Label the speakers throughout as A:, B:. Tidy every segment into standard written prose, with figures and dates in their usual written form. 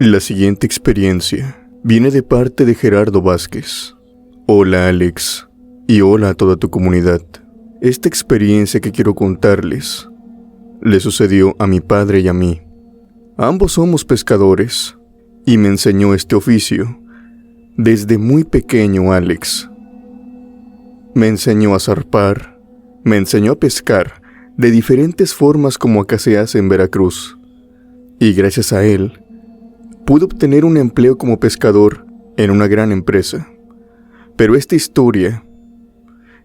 A: La siguiente experiencia viene de parte de Gerardo Vázquez. Hola Alex, y hola a toda tu comunidad. Esta experiencia que quiero contarles le sucedió a mi padre y a mí. Ambos somos pescadores, y me enseñó este oficio desde muy pequeño Alex. Me enseñó a zarpar, me enseñó a pescar de diferentes formas como acá se hace en Veracruz. Y gracias a él, pude obtener un empleo como pescador en una gran empresa. Pero esta historia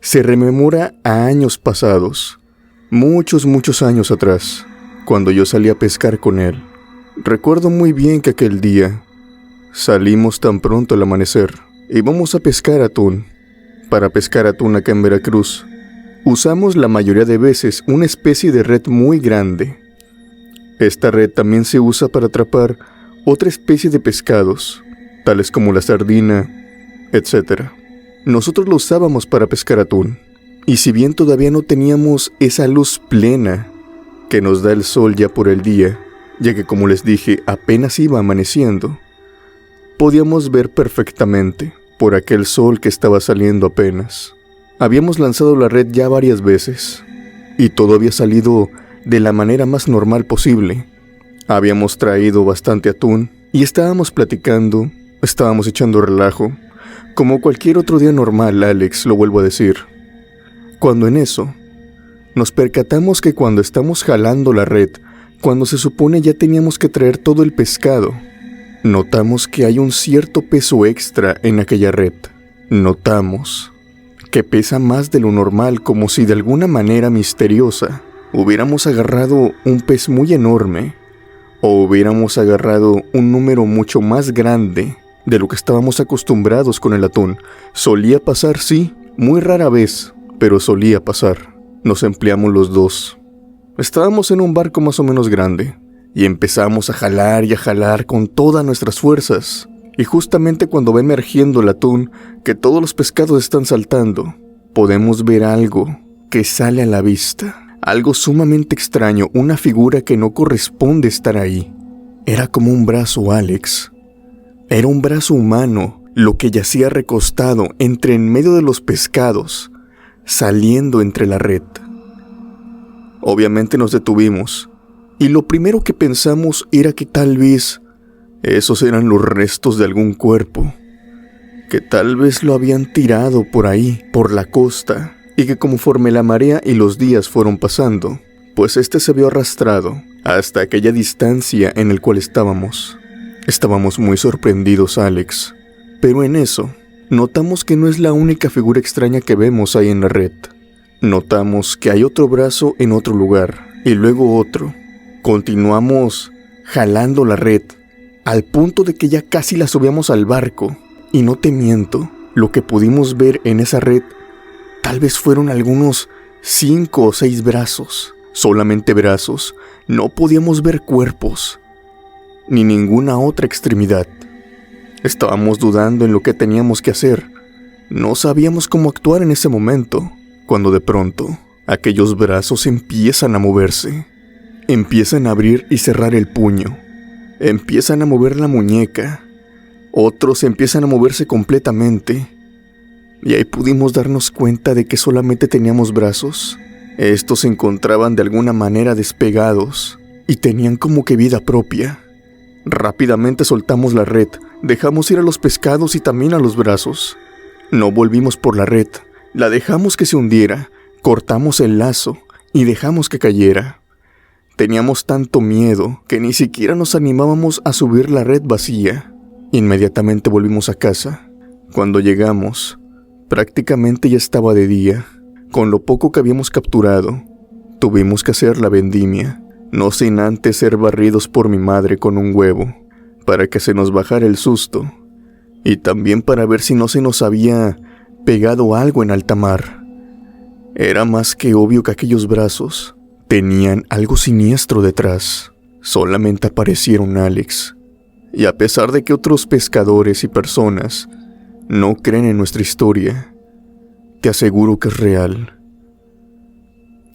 A: se rememora a años pasados, muchos años atrás, cuando yo salí a pescar con él. Recuerdo muy bien que aquel día salimos tan pronto al amanecer. Íbamos a pescar atún. Para pescar atún acá en Veracruz, usamos la mayoría de veces una especie de red muy grande. Esta red también se usa para atrapar otra especie de pescados, tales como la sardina, etc. Nosotros lo usábamos para pescar atún, y si bien todavía no teníamos esa luz plena que nos da el sol ya por el día, ya que como les dije apenas iba amaneciendo, podíamos ver perfectamente por aquel sol que estaba saliendo apenas. Habíamos lanzado la red ya varias veces, y todo había salido de la manera más normal posible. Habíamos traído bastante atún, y estábamos platicando, estábamos echando relajo, como cualquier otro día normal, Alex, lo vuelvo a decir. Cuando en eso, nos percatamos que cuando estamos jalando la red, cuando se supone ya teníamos que traer todo el pescado, notamos que hay un cierto peso extra en aquella red. Notamos que pesa más de lo normal, como si de alguna manera misteriosa hubiéramos agarrado un pez muy enorme, o hubiéramos agarrado un número mucho más grande de lo que estábamos acostumbrados con el atún. Solía pasar, sí, muy rara vez, pero solía pasar. Nos empleamos los dos. Estábamos en un barco más o menos grande, y empezamos a jalar con todas nuestras fuerzas. Y justamente cuando va emergiendo el atún, que todos los pescados están saltando, podemos ver algo que sale a la vista. Algo sumamente extraño, una figura que no corresponde estar ahí. Era como un brazo, Alex. Era un brazo humano, lo que yacía recostado entre en medio de los pescados, saliendo entre la red. Obviamente nos detuvimos, y lo primero que pensamos era que tal vez esos eran los restos de algún cuerpo, que tal vez lo habían tirado por ahí, por la costa, y que conforme la marea y los días fueron pasando, pues este se vio arrastrado hasta aquella distancia en el cual estábamos. Estábamos muy sorprendidos, Alex, pero en eso notamos que no es la única figura extraña que vemos ahí en la red. Notamos que hay otro brazo en otro lugar, y luego otro. Continuamos jalando la red, al punto de que ya casi la subíamos al barco, y no te miento, lo que pudimos ver en esa red tal vez fueron algunos 5 o 6 brazos, solamente brazos. No podíamos ver cuerpos, ni ninguna otra extremidad. Estábamos dudando en lo que teníamos que hacer. No sabíamos cómo actuar en ese momento, cuando de pronto aquellos brazos empiezan a moverse. Empiezan a abrir y cerrar el puño. Empiezan a mover la muñeca. Otros empiezan a moverse completamente. Y ahí pudimos darnos cuenta de que solamente teníamos brazos. Estos se encontraban de alguna manera despegados y tenían como que vida propia. Rápidamente soltamos la red, dejamos ir a los pescados y también a los brazos. No volvimos por la red, la dejamos que se hundiera, cortamos el lazo y dejamos que cayera. Teníamos tanto miedo que ni siquiera nos animábamos a subir la red vacía. Inmediatamente volvimos a casa. Cuando llegamos, prácticamente ya estaba de día. Con lo poco que habíamos capturado, tuvimos que hacer la vendimia, no sin antes ser barridos por mi madre con un huevo, para que se nos bajara el susto, y también para ver si no se nos había pegado algo en alta mar. Era más que obvio que aquellos brazos tenían algo siniestro detrás. Solamente aparecieron, Alex, y a pesar de que otros pescadores y personas no creen en nuestra historia, te aseguro que es real.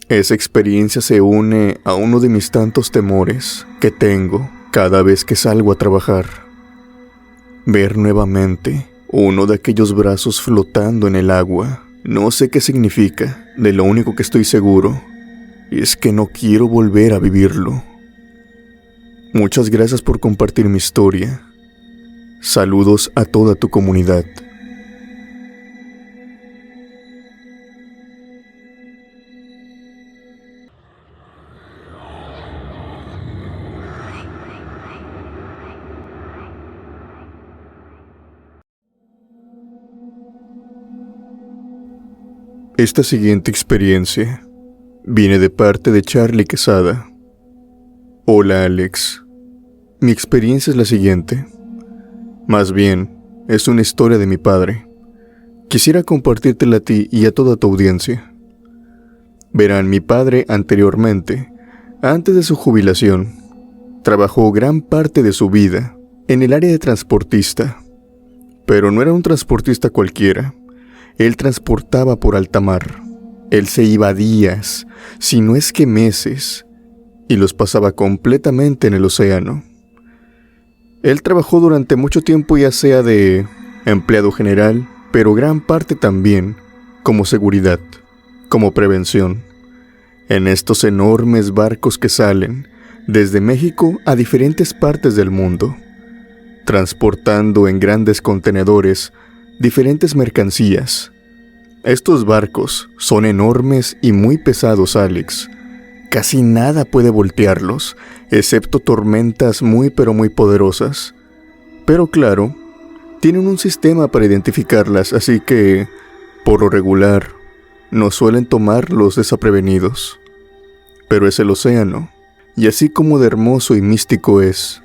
A: Esa experiencia se une a uno de mis tantos temores que tengo Cada vez que salgo a trabajar, ver nuevamente uno de aquellos brazos flotando en el agua, no sé qué significa. De lo único que estoy seguro es que no quiero volver a vivirlo. Muchas gracias por compartir mi historia. Saludos a toda tu comunidad. Esta siguiente experiencia viene de parte de Charlie Quesada. Hola Alex, mi experiencia es la siguiente. Más bien, es una historia de mi padre. Quisiera compartírtela a ti y a toda tu audiencia. Verán, mi padre anteriormente, antes de su jubilación, trabajó gran parte de su vida en el área de transportista. Pero no era un transportista cualquiera. Él transportaba por alta mar. Él se iba días, si no es que meses, y los pasaba completamente en el océano. Él trabajó durante mucho tiempo ya sea de empleado general, pero gran parte también como seguridad, como prevención, en estos enormes barcos que salen desde México a diferentes partes del mundo, transportando en grandes contenedores diferentes mercancías. Estos barcos son enormes y muy pesados, Alex. Casi nada puede voltearlos, excepto tormentas muy pero muy poderosas. Pero claro, tienen un sistema para identificarlas, así que, por lo regular, no suelen tomarlos desaprevenidos. Pero es el océano, y así como de hermoso y místico es,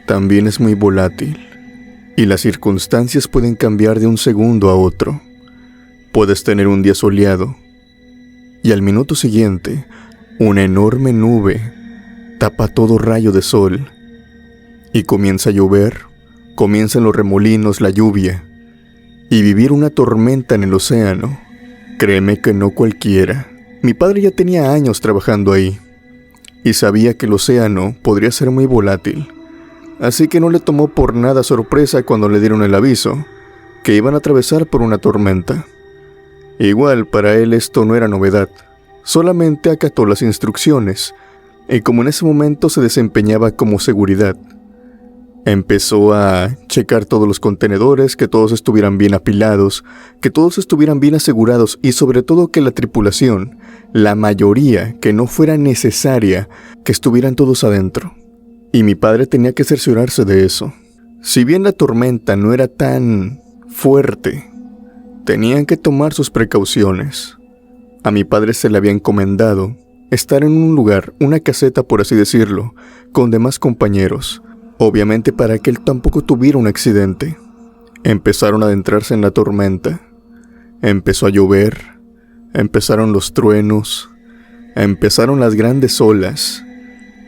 A: también es muy volátil. Y las circunstancias pueden cambiar de un segundo a otro. Puedes tener un día soleado y al minuto siguiente una enorme nube tapa todo rayo de sol y comienza a llover, comienzan los remolinos, la lluvia, y vivir una tormenta en el océano, créeme que no cualquiera. Mi padre ya tenía años trabajando ahí y sabía que el océano podría ser muy volátil. Así que no le tomó por nada sorpresa cuando le dieron el aviso que iban a atravesar por una tormenta. Igual para él esto no era novedad, solamente acató las instrucciones, y como en ese momento se desempeñaba como seguridad, empezó a checar todos los contenedores, que todos estuvieran bien apilados, que todos estuvieran bien asegurados y sobre todo que la tripulación, la mayoría, que no fuera necesaria, que estuvieran todos adentro. Y mi padre tenía que cerciorarse de eso. Si bien la tormenta no era tan fuerte, tenían que tomar sus precauciones. A mi padre se le había encomendado estar en un lugar, una caseta por así decirlo, con demás compañeros, obviamente para que él tampoco tuviera un accidente. Empezaron a adentrarse en la tormenta. Empezó a llover, empezaron los truenos, empezaron las grandes olas.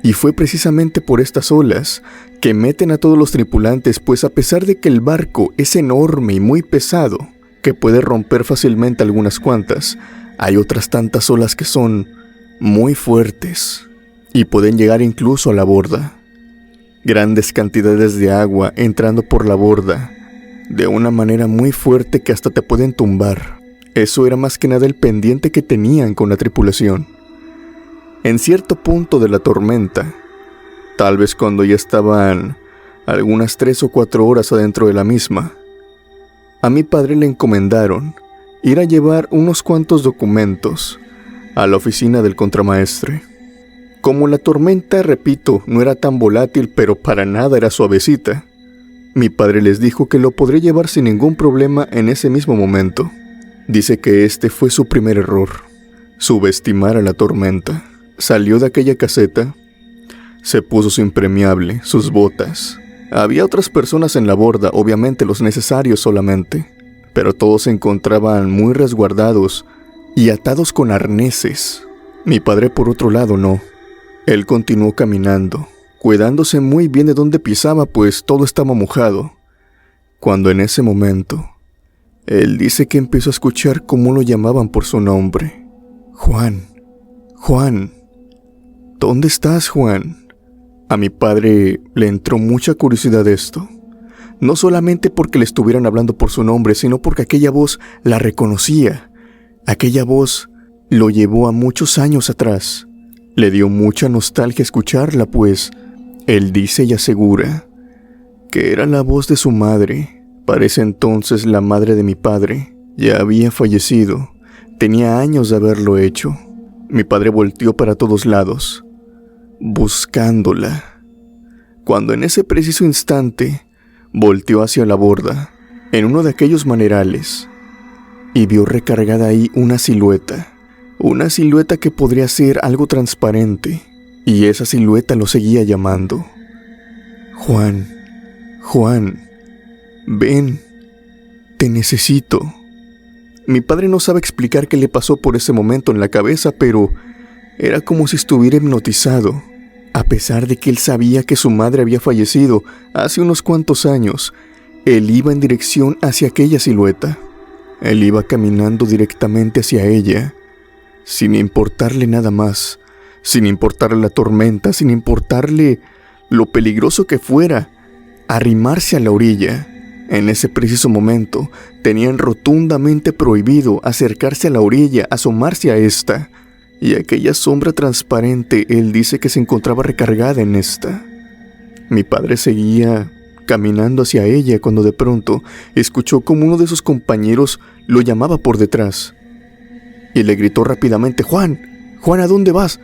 A: Y fue precisamente por estas olas que meten a todos los tripulantes, pues a pesar de que el barco es enorme y muy pesado, que puede romper fácilmente algunas cuantas, hay otras tantas olas que son muy fuertes y pueden llegar incluso a la borda. Grandes cantidades de agua entrando por la borda, de una manera muy fuerte que hasta te pueden tumbar. Eso era más que nada el pendiente que tenían con la tripulación. En cierto punto de la tormenta, tal vez cuando ya estaban algunas 3 o 4 horas adentro de la misma, a mi padre le encomendaron ir a llevar unos cuantos documentos a la oficina del contramaestre. Como la tormenta, repito, no era tan volátil, pero para nada era suavecita, mi padre les dijo que lo podría llevar sin ningún problema en ese mismo momento. Dice que este fue su primer error, subestimar a la tormenta. Salió de aquella caseta, se puso su impermeable, sus botas. Había otras personas en la borda, obviamente los necesarios solamente, pero todos se encontraban muy resguardados y atados con arneses. Mi padre, por otro lado, no. Él continuó caminando, cuidándose muy bien de dónde pisaba, pues todo estaba mojado. Cuando en ese momento, él dice que empezó a escuchar cómo lo llamaban por su nombre. Juan, Juan. ¿Dónde estás, Juan? A mi padre le entró mucha curiosidad de esto. No solamente porque le estuvieran hablando por su nombre, sino porque aquella voz la reconocía. Aquella voz lo llevó a muchos años atrás. Le dio mucha nostalgia escucharla, pues él dice y asegura que era la voz de su madre. Para ese entonces la madre de mi padre ya había fallecido. Tenía años de haberlo hecho. Mi padre volteó para todos lados, buscándola. Cuando en ese preciso instante volteó hacia la borda, en uno de aquellos manerales, y vio recargada ahí una silueta que podría ser algo transparente, y esa silueta lo seguía llamando. Juan, Juan, ven, te necesito. Mi padre no sabe explicar qué le pasó por ese momento en la cabeza, pero era como si estuviera hipnotizado. A pesar de que él sabía que su madre había fallecido hace unos cuantos años, él iba en dirección hacia aquella silueta. Él iba caminando directamente hacia ella, sin importarle nada más, sin importarle la tormenta, sin importarle lo peligroso que fuera arrimarse a la orilla. En ese preciso momento, tenían rotundamente prohibido acercarse a la orilla, asomarse a esta. Y aquella sombra transparente, él dice que se encontraba recargada en esta. Mi padre seguía caminando hacia ella cuando de pronto escuchó como uno de sus compañeros lo llamaba por detrás. Y le gritó rápidamente: Juan, Juan, ¿a dónde vas?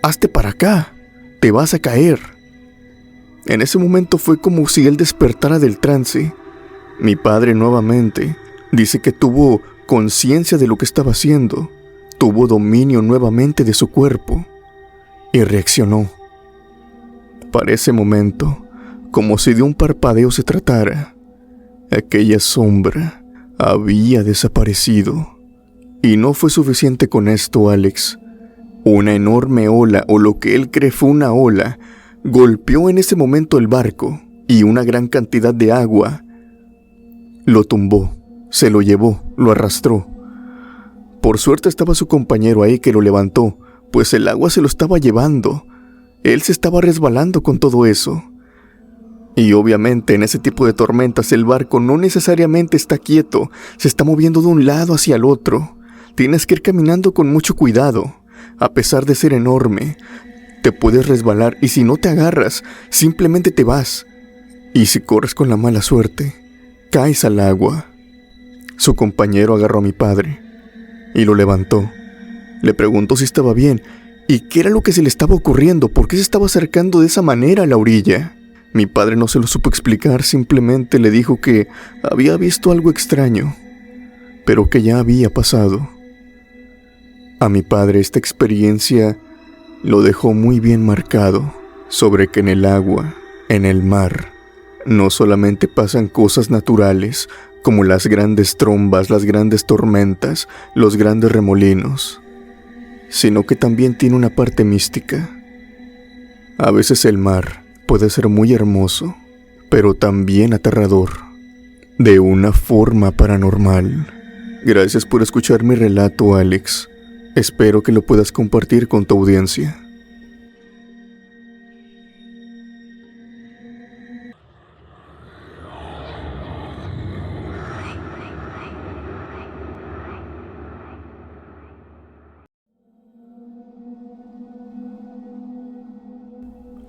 A: Hazte para acá, te vas a caer. En ese momento fue como si él despertara del trance. Mi padre nuevamente dice que tuvo conciencia de lo que estaba haciendo, tuvo dominio nuevamente de su cuerpo y reaccionó. Para ese momento, como si de un parpadeo se tratara, aquella sombra había desaparecido. Y no fue suficiente con esto, Alex. Una enorme ola, o lo que él cree fue una ola, golpeó en ese momento el barco y una gran cantidad de agua lo tumbó, se lo llevó, lo arrastró. Por suerte estaba su compañero ahí que lo levantó, pues el agua se lo estaba llevando. Él se estaba resbalando con todo eso. Y obviamente en ese tipo de tormentas el barco no necesariamente está quieto, se está moviendo de un lado hacia el otro. Tienes que ir caminando con mucho cuidado. A pesar de ser enorme, te puedes resbalar y si no te agarras, simplemente te vas. Y si corres con la mala suerte, caes al agua. Su compañero agarró a mi padre y lo levantó. Le preguntó si estaba bien y qué era lo que se le estaba ocurriendo, por qué se estaba acercando de esa manera a la orilla. Mi padre no se lo supo explicar, simplemente le dijo que había visto algo extraño, pero que ya había pasado. A mi padre esta experiencia lo dejó muy bien marcado sobre que en el agua, en el mar, no solamente pasan cosas naturales como las grandes trombas, las grandes tormentas, los grandes remolinos, sino que también tiene una parte mística. A veces el mar puede ser muy hermoso, pero también aterrador, de una forma paranormal. Gracias por escuchar mi relato, Alex. Espero que lo puedas compartir con tu audiencia.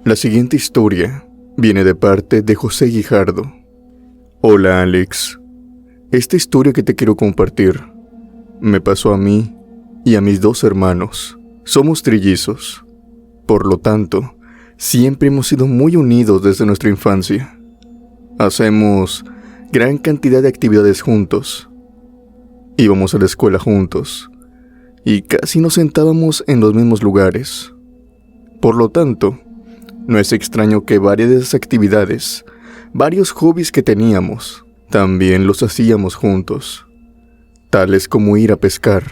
A: La siguiente historia viene de parte de José Guijardo. Hola, Alex. Esta historia que te quiero compartir me pasó a mí y a mis 2 hermanos. Somos trillizos. Por lo tanto, siempre hemos sido muy unidos desde nuestra infancia. Hacemos gran cantidad de actividades juntos. Íbamos a la escuela juntos y casi nos sentábamos en los mismos lugares. Por lo tanto, no es extraño que varias de esas actividades, varios hobbies que teníamos, también los hacíamos juntos, tales como ir a pescar.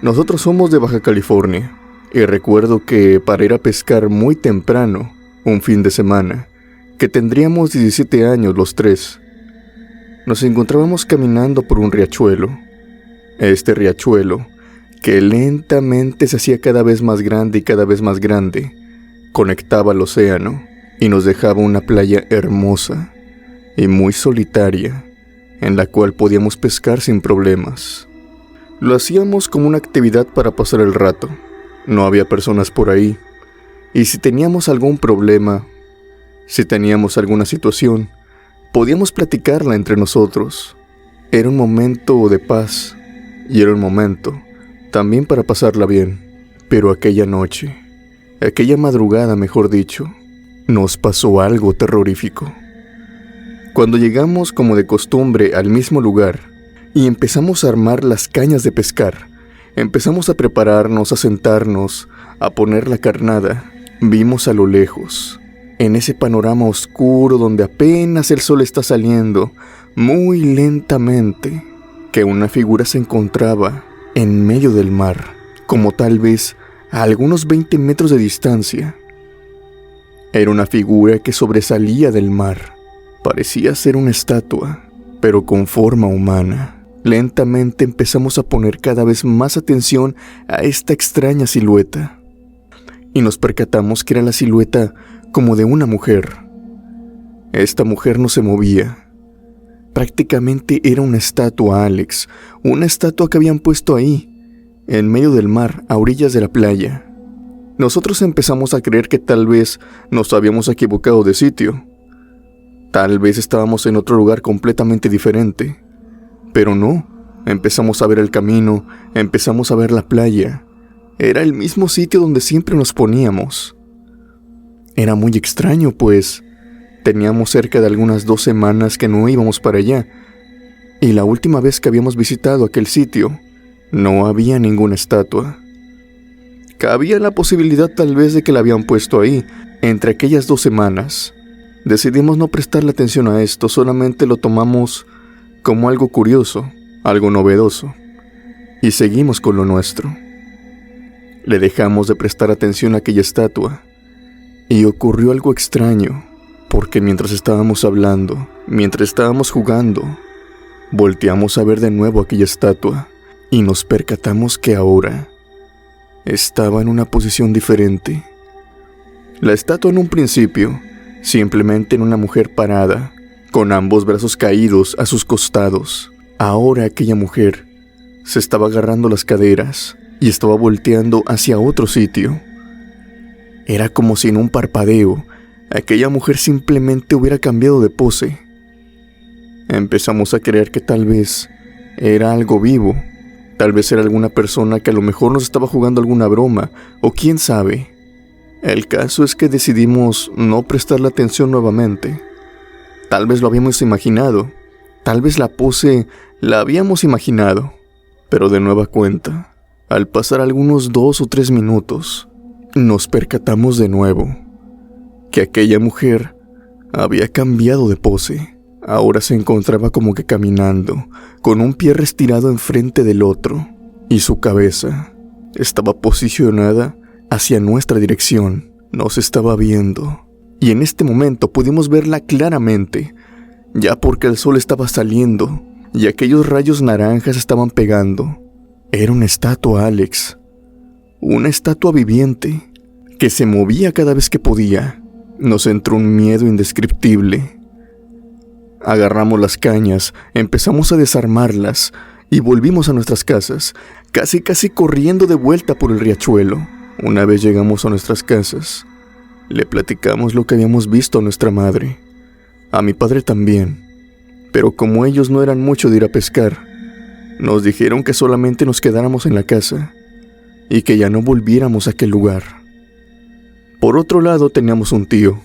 A: Nosotros somos de Baja California, y recuerdo que para ir a pescar muy temprano, un fin de semana, que tendríamos 17 años los 3, nos encontrábamos caminando por un riachuelo. Este riachuelo, que lentamente se hacía cada vez más grande y cada vez más grande, conectaba al océano y nos dejaba una playa hermosa y muy solitaria, en la cual podíamos pescar sin problemas. Lo hacíamos como una actividad para pasar el rato. No había personas por ahí, y si teníamos algún problema, si teníamos alguna situación, podíamos platicarla entre nosotros. Era un momento de paz, y era un momento también para pasarla bien. Pero aquella noche, aquella madrugada mejor dicho, nos pasó algo terrorífico. Cuando llegamos como de costumbre al mismo lugar y empezamos a armar las cañas de pescar, empezamos a prepararnos, a sentarnos, a poner la carnada, vimos a lo lejos, en ese panorama oscuro donde apenas el sol está saliendo, muy lentamente, que una figura se encontraba en medio del mar, como tal vez a algunos 20 metros de distancia. Era una figura que sobresalía del mar. Parecía ser una estatua, pero con forma humana. Lentamente empezamos a poner cada vez más atención a esta extraña silueta. Y nos percatamos que era la silueta como de una mujer. Esta mujer no se movía. Prácticamente era una estatua, Alex. Una estatua que habían puesto ahí, en medio del mar, a orillas de la playa. Nosotros empezamos a creer que tal vez nos habíamos equivocado de sitio. Tal vez estábamos en otro lugar completamente diferente. Pero no, empezamos a ver el camino, empezamos a ver la playa. Era el mismo sitio donde siempre nos poníamos. Era muy extraño, pues teníamos cerca de algunas 2 semanas que no íbamos para allá. Y la última vez que habíamos visitado aquel sitio, no había ninguna estatua. Cabía la posibilidad tal vez de que la habían puesto ahí, entre aquellas 2 semanas. Decidimos no prestarle atención a esto, solamente lo tomamos como algo curioso, algo novedoso, y seguimos con lo nuestro. Le dejamos de prestar atención a aquella estatua, y ocurrió algo extraño, porque mientras estábamos hablando, mientras estábamos jugando, volteamos a ver de nuevo aquella estatua, y nos percatamos que ahora estaba en una posición diferente. La estatua en un principio, simplemente en una mujer parada, con ambos brazos caídos a sus costados. Ahora aquella mujer se estaba agarrando las caderas y estaba volteando hacia otro sitio. Era como si en un parpadeo, aquella mujer simplemente hubiera cambiado de pose. Empezamos a creer que tal vez era algo vivo. Tal vez era alguna persona que a lo mejor nos estaba jugando alguna broma, o quién sabe. El caso es que decidimos no prestarle atención nuevamente. Tal vez lo habíamos imaginado, tal vez la pose la habíamos imaginado, pero de nueva cuenta, al pasar algunos 2 o 3 minutos, nos percatamos de nuevo que aquella mujer había cambiado de pose. Ahora se encontraba como que caminando, con un pie estirado enfrente del otro, y su cabeza estaba posicionada hacia nuestra dirección. Nos estaba viendo, y en este momento pudimos verla claramente, ya porque el sol estaba saliendo, y aquellos rayos naranjas estaban pegando. Era una estatua, Alex. Una estatua viviente, que se movía cada vez que podía. Nos entró un miedo indescriptible. Agarramos las cañas, empezamos a desarmarlas y volvimos a nuestras casas, casi corriendo de vuelta por el riachuelo. Una vez llegamos a nuestras casas, le platicamos lo que habíamos visto a nuestra madre, a mi padre también, pero como ellos no eran mucho de ir a pescar, nos dijeron que solamente nos quedáramos en la casa y que ya no volviéramos a aquel lugar. Por otro lado teníamos un tío.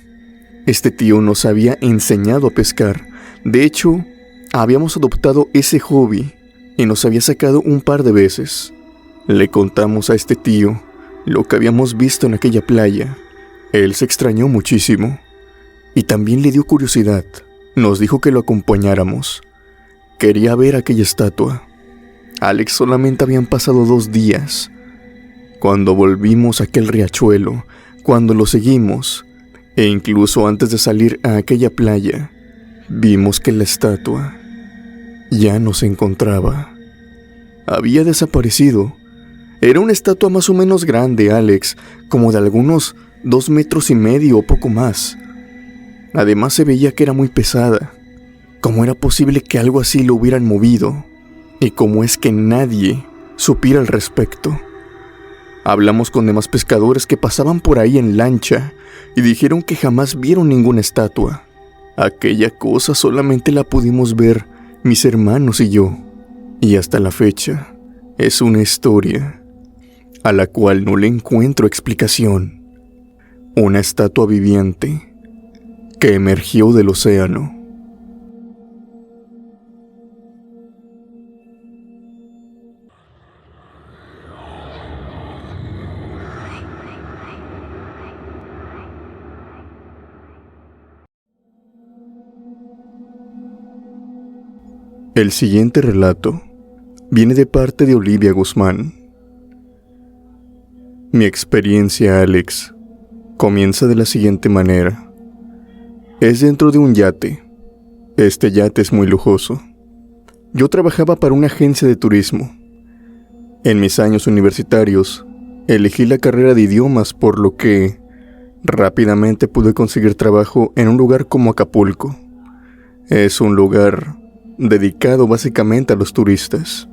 A: Este tío nos había enseñado a pescar. De hecho, habíamos adoptado ese hobby y nos había sacado un par de veces. Le contamos a este tío lo que habíamos visto en aquella playa. Él se extrañó muchísimo y también le dio curiosidad. Nos dijo que lo acompañáramos. Quería ver aquella estatua. Alex, solamente habían pasado 2 días. Cuando volvimos a aquel riachuelo, cuando lo seguimos, e incluso antes de salir a aquella playa, vimos que la estatua ya no se encontraba. Había desaparecido. Era una estatua más o menos grande, Alex, como de algunos 2,5 metros o poco más. Además se veía que era muy pesada. ¿Cómo era posible que algo así lo hubieran movido? ¿Y cómo es que nadie supiera al respecto? Hablamos con demás pescadores que pasaban por ahí en lancha y dijeron que jamás vieron ninguna estatua. Aquella cosa solamente la pudimos ver mis hermanos y yo. Y hasta la fecha es una historia a la cual no le encuentro explicación. Una estatua viviente que emergió del océano. El siguiente relato viene de parte de Olivia Guzmán. Mi experiencia, Alex, comienza de la siguiente manera. Es dentro de un yate. Este yate es muy lujoso. Yo trabajaba para una agencia de turismo. En mis años universitarios, elegí la carrera de idiomas, por lo que rápidamente pude conseguir trabajo en un lugar como Acapulco. Es un lugar dedicado básicamente a los turistas.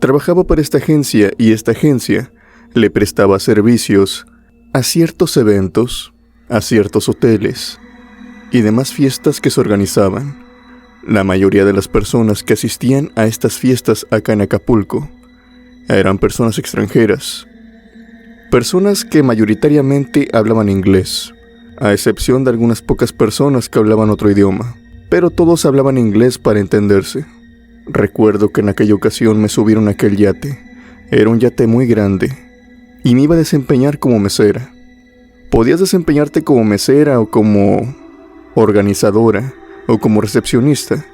A: Trabajaba para esta agencia y esta agencia le prestaba servicios a ciertos eventos, a ciertos hoteles y demás fiestas que se organizaban. La mayoría de las personas que asistían a estas fiestas acá en Acapulco eran personas extranjeras, personas que mayoritariamente hablaban inglés, a excepción de algunas pocas personas que hablaban otro idioma, pero todos hablaban inglés para entenderse. Recuerdo que en aquella ocasión me subieron a aquel yate. Era un yate muy grande y me iba a desempeñar como mesera. Podías desempeñarte como mesera o como organizadora o como recepcionista.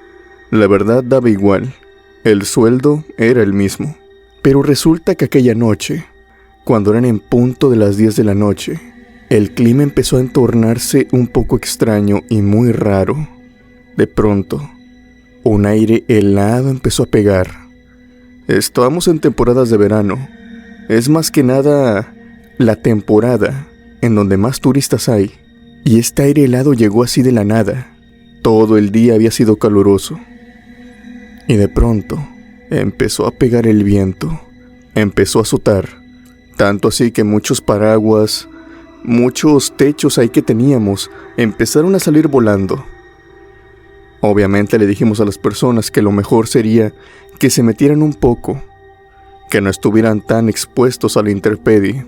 A: La verdad daba igual. El sueldo era el mismo. Pero resulta que aquella noche, cuando eran en punto de las 10 de la noche, el clima empezó a entornarse un poco extraño y muy raro. De pronto, un aire helado empezó a pegar. Estábamos en temporadas de verano. Es más que nada la temporada en donde más turistas hay. Y este aire helado llegó así de la nada. Todo el día había sido caluroso. Y de pronto empezó a pegar el viento. Empezó a azotar. Tanto así que muchos paraguas, muchos techos ahí que teníamos, empezaron a salir volando. Obviamente le dijimos a las personas que lo mejor sería que se metieran un poco, que no estuvieran tan expuestos a la intemperie.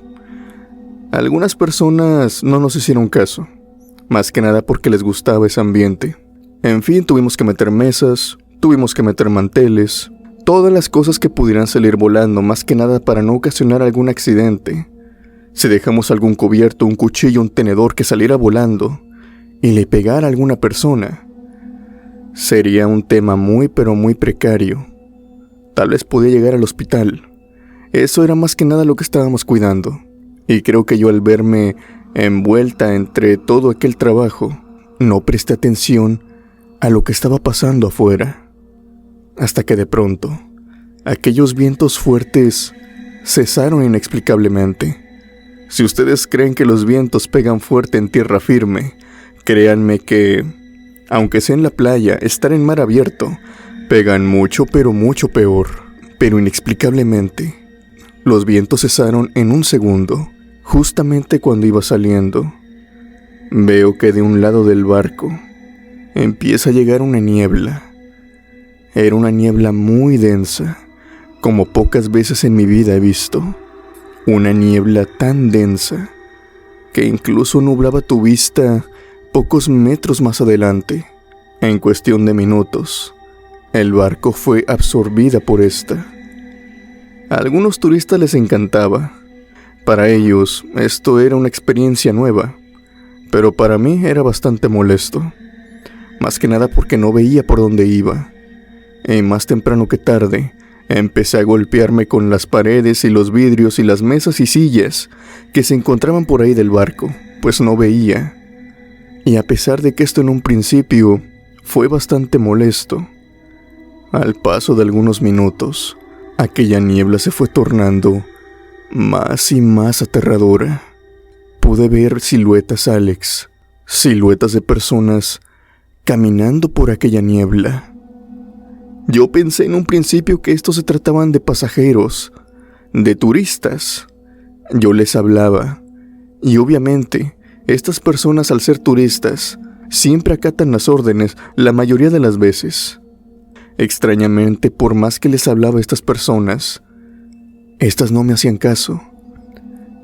A: Algunas personas no nos hicieron caso, más que nada porque les gustaba ese ambiente. En fin, tuvimos que meter mesas, tuvimos que meter manteles, todas las cosas que pudieran salir volando, más que nada para no ocasionar algún accidente. Si dejamos algún cubierto, un cuchillo, un tenedor que saliera volando y le pegara a alguna persona, sería un tema muy pero muy precario. Tal vez podía llegar al hospital. Eso era más que nada lo que estábamos cuidando. Y creo que yo, al verme envuelta entre todo aquel trabajo, no presté atención a lo que estaba pasando afuera. Hasta que de pronto, aquellos vientos fuertes cesaron inexplicablemente. Si ustedes creen que los vientos pegan fuerte en tierra firme, créanme que, aunque sea en la playa, estar en mar abierto, pegan mucho pero mucho peor. Pero inexplicablemente, los vientos cesaron en un segundo, justamente cuando iba saliendo. Veo que de un lado del barco empieza a llegar una niebla. Era una niebla muy densa, como pocas veces en mi vida he visto. Una niebla tan densa que incluso nublaba tu vista pocos metros más adelante. En cuestión de minutos, el barco fue absorbida por esta. A algunos turistas les encantaba. Para ellos, esto era una experiencia nueva, pero para mí era bastante molesto. Más que nada porque no veía por dónde iba. Y más temprano que tarde, empecé a golpearme con las paredes y los vidrios y las mesas y sillas que se encontraban por ahí del barco, pues no veía. Y a pesar de que esto en un principio fue bastante molesto, al paso de algunos minutos, aquella niebla se fue tornando más y más aterradora. pude ver siluetas, Alex, siluetas de personas caminando por aquella niebla. Yo pensé en un principio que estos se trataban de pasajeros, de turistas. Yo les hablaba, y obviamente, estas personas, al ser turistas, siempre acatan las órdenes la mayoría de las veces. Extrañamente, por más que les hablaba a estas personas, estas no me hacían caso.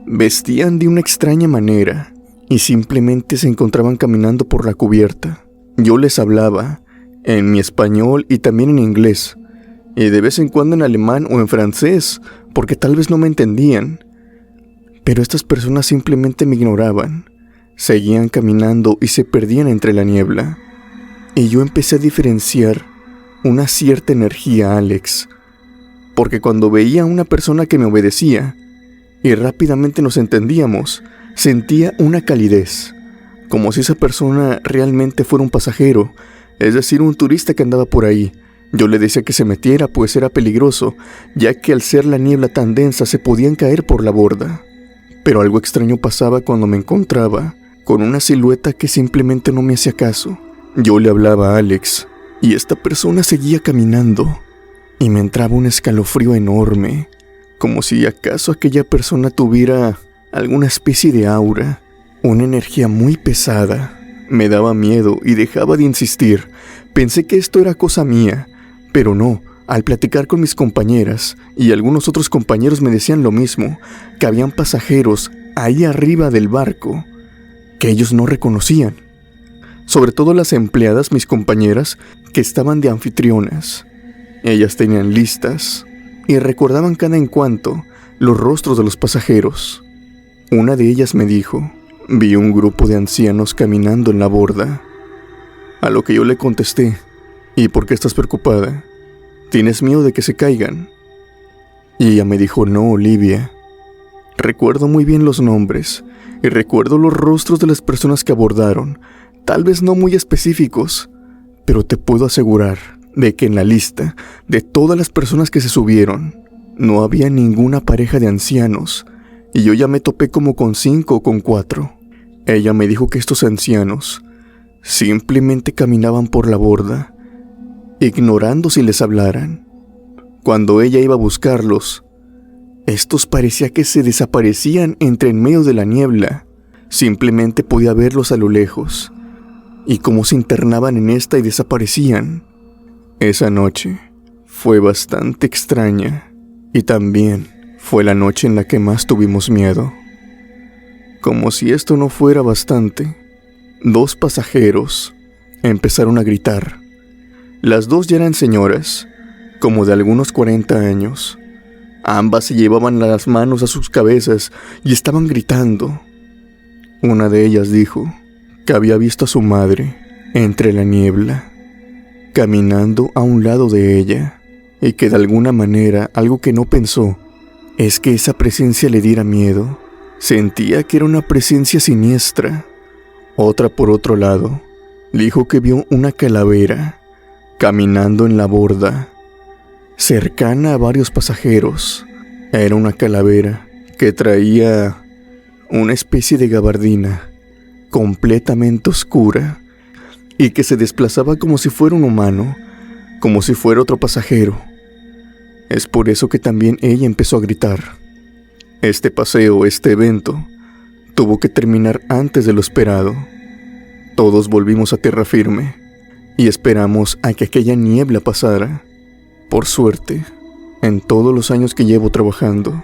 A: Vestían de una extraña manera y simplemente se encontraban caminando por la cubierta. Yo les hablaba en mi español y también en inglés, y de vez en cuando en alemán o en francés, porque tal vez no me entendían. Pero estas personas simplemente me ignoraban, seguían caminando y se perdían entre la niebla. Y yo empecé a diferenciar una cierta energía, Alex, porque cuando veía a una persona que me obedecía y rápidamente nos entendíamos, sentía una calidez, como si esa persona realmente fuera un pasajero, es decir, un turista que andaba por ahí. Yo le decía que se metiera, pues era peligroso, ya que al ser la niebla tan densa se podían caer por la borda. Pero algo extraño pasaba cuando me encontraba con una silueta que simplemente no me hacía caso. Yo le hablaba a Alex, y esta persona seguía caminando, y me entraba un escalofrío enorme, como si acaso aquella persona tuviera alguna especie de aura, una energía muy pesada. Me daba miedo y dejaba de insistir. Pensé que esto era cosa mía, pero no. Al platicar con mis compañeras y algunos otros compañeros me decían lo mismo, que habían pasajeros ahí arriba del barco que ellos no reconocían. Sobre todo las empleadas, mis compañeras, que estaban de anfitrionas. Ellas tenían listas y recordaban cada en cuanto los rostros de los pasajeros. Una de ellas me dijo: vi un grupo de ancianos caminando en la borda. A lo que yo le contesté: ¿y por qué estás preocupada? ¿Tienes miedo de que se caigan? Y ella me dijo: no, Olivia. Recuerdo muy bien los nombres y recuerdo los rostros de las personas que abordaron, tal vez no muy específicos, pero te puedo asegurar de que en la lista de todas las personas que se subieron, no había ninguna pareja de ancianos, y yo ya me topé como con 5 o con 4. Ella me dijo que estos ancianos simplemente caminaban por la borda, ignorando si les hablaran. Cuando ella iba a buscarlos, estos parecía que se desaparecían entre en medio de la niebla. Simplemente podía verlos a lo lejos, y cómo se internaban en esta y desaparecían. Esa noche fue bastante extraña, y también fue la noche en la que más tuvimos miedo. Como si esto no fuera bastante, 2 pasajeros empezaron a gritar. Las 2 ya eran señoras, como de algunos 40 años. Ambas se llevaban las manos a sus cabezas y estaban gritando. Una de ellas dijo que había visto a su madre entre la niebla, caminando a un lado de ella, y que de alguna manera algo que no pensó es que esa presencia le diera miedo. Sentía que era una presencia siniestra. Otra, por otro lado, dijo que vio una calavera caminando en la borda, cercana a varios pasajeros. Era una calavera que traía una especie de gabardina completamente oscura y que se desplazaba como si fuera un humano, como si fuera otro pasajero. Es por eso que también ella empezó a gritar. Este paseo, este evento, tuvo que terminar antes de lo esperado. Todos volvimos a tierra firme y esperamos a que aquella niebla pasara. Por suerte, en todos los años que llevo trabajando,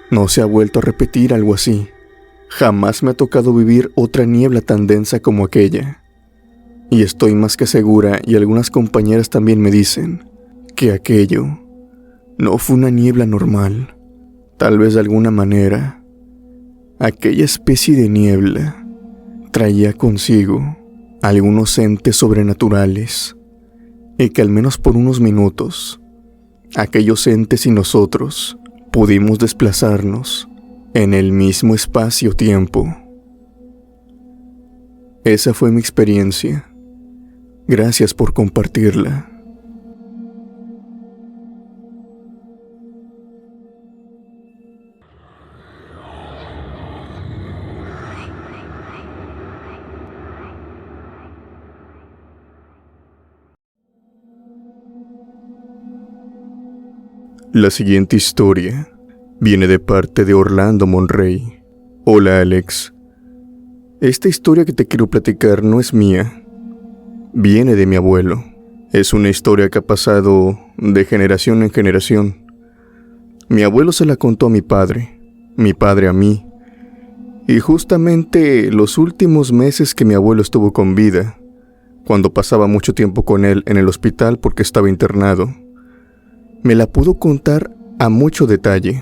A: no se ha vuelto a repetir algo así. Jamás me ha tocado vivir otra niebla tan densa como aquella. Y estoy más que segura, y algunas compañeras también me dicen, que aquello no fue una niebla normal. Tal vez de alguna manera, aquella especie de niebla traía consigo algunos entes sobrenaturales, y que al menos por unos minutos, aquellos entes y nosotros pudimos desplazarnos en el mismo espacio-tiempo. Esa fue mi experiencia. Gracias por compartirla. La siguiente historia viene de parte de Orlando Monrey. Hola Alex. Esta historia que te quiero platicar no es mía. Viene de mi abuelo. Es una historia que ha pasado de generación en generación. Mi abuelo se la contó a mi padre a mí. Y justamente los últimos meses que mi abuelo estuvo con vida, cuando pasaba mucho tiempo con él en el hospital porque estaba internado, me la pudo contar a mucho detalle.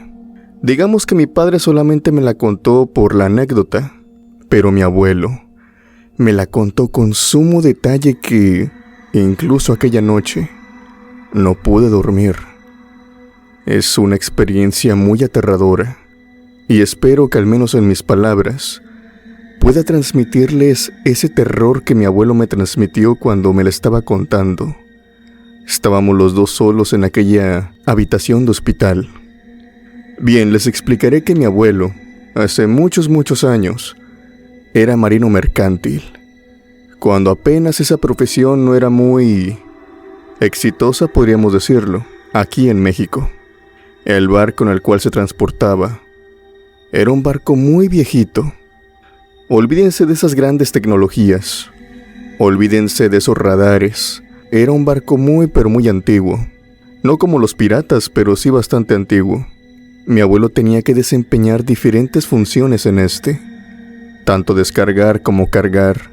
A: Digamos que mi padre solamente me la contó por la anécdota, pero mi abuelo me la contó con sumo detalle que, incluso aquella noche, no pude dormir. Es una experiencia muy aterradora, y espero que al menos en mis palabras pueda transmitirles ese terror que mi abuelo me transmitió cuando me la estaba contando. Estábamos los dos solos en aquella habitación de hospital. Bien, les explicaré que mi abuelo, hace muchos años, era marino mercantil, cuando apenas esa profesión no era muy exitosa, podríamos decirlo, aquí en México. El barco en el cual se transportaba era un barco muy viejito. Olvídense de esas grandes tecnologías, olvídense de esos radares. Era un barco muy pero muy antiguo, no como los piratas, pero sí bastante antiguo. Mi abuelo tenía que desempeñar diferentes funciones en este, tanto descargar como cargar,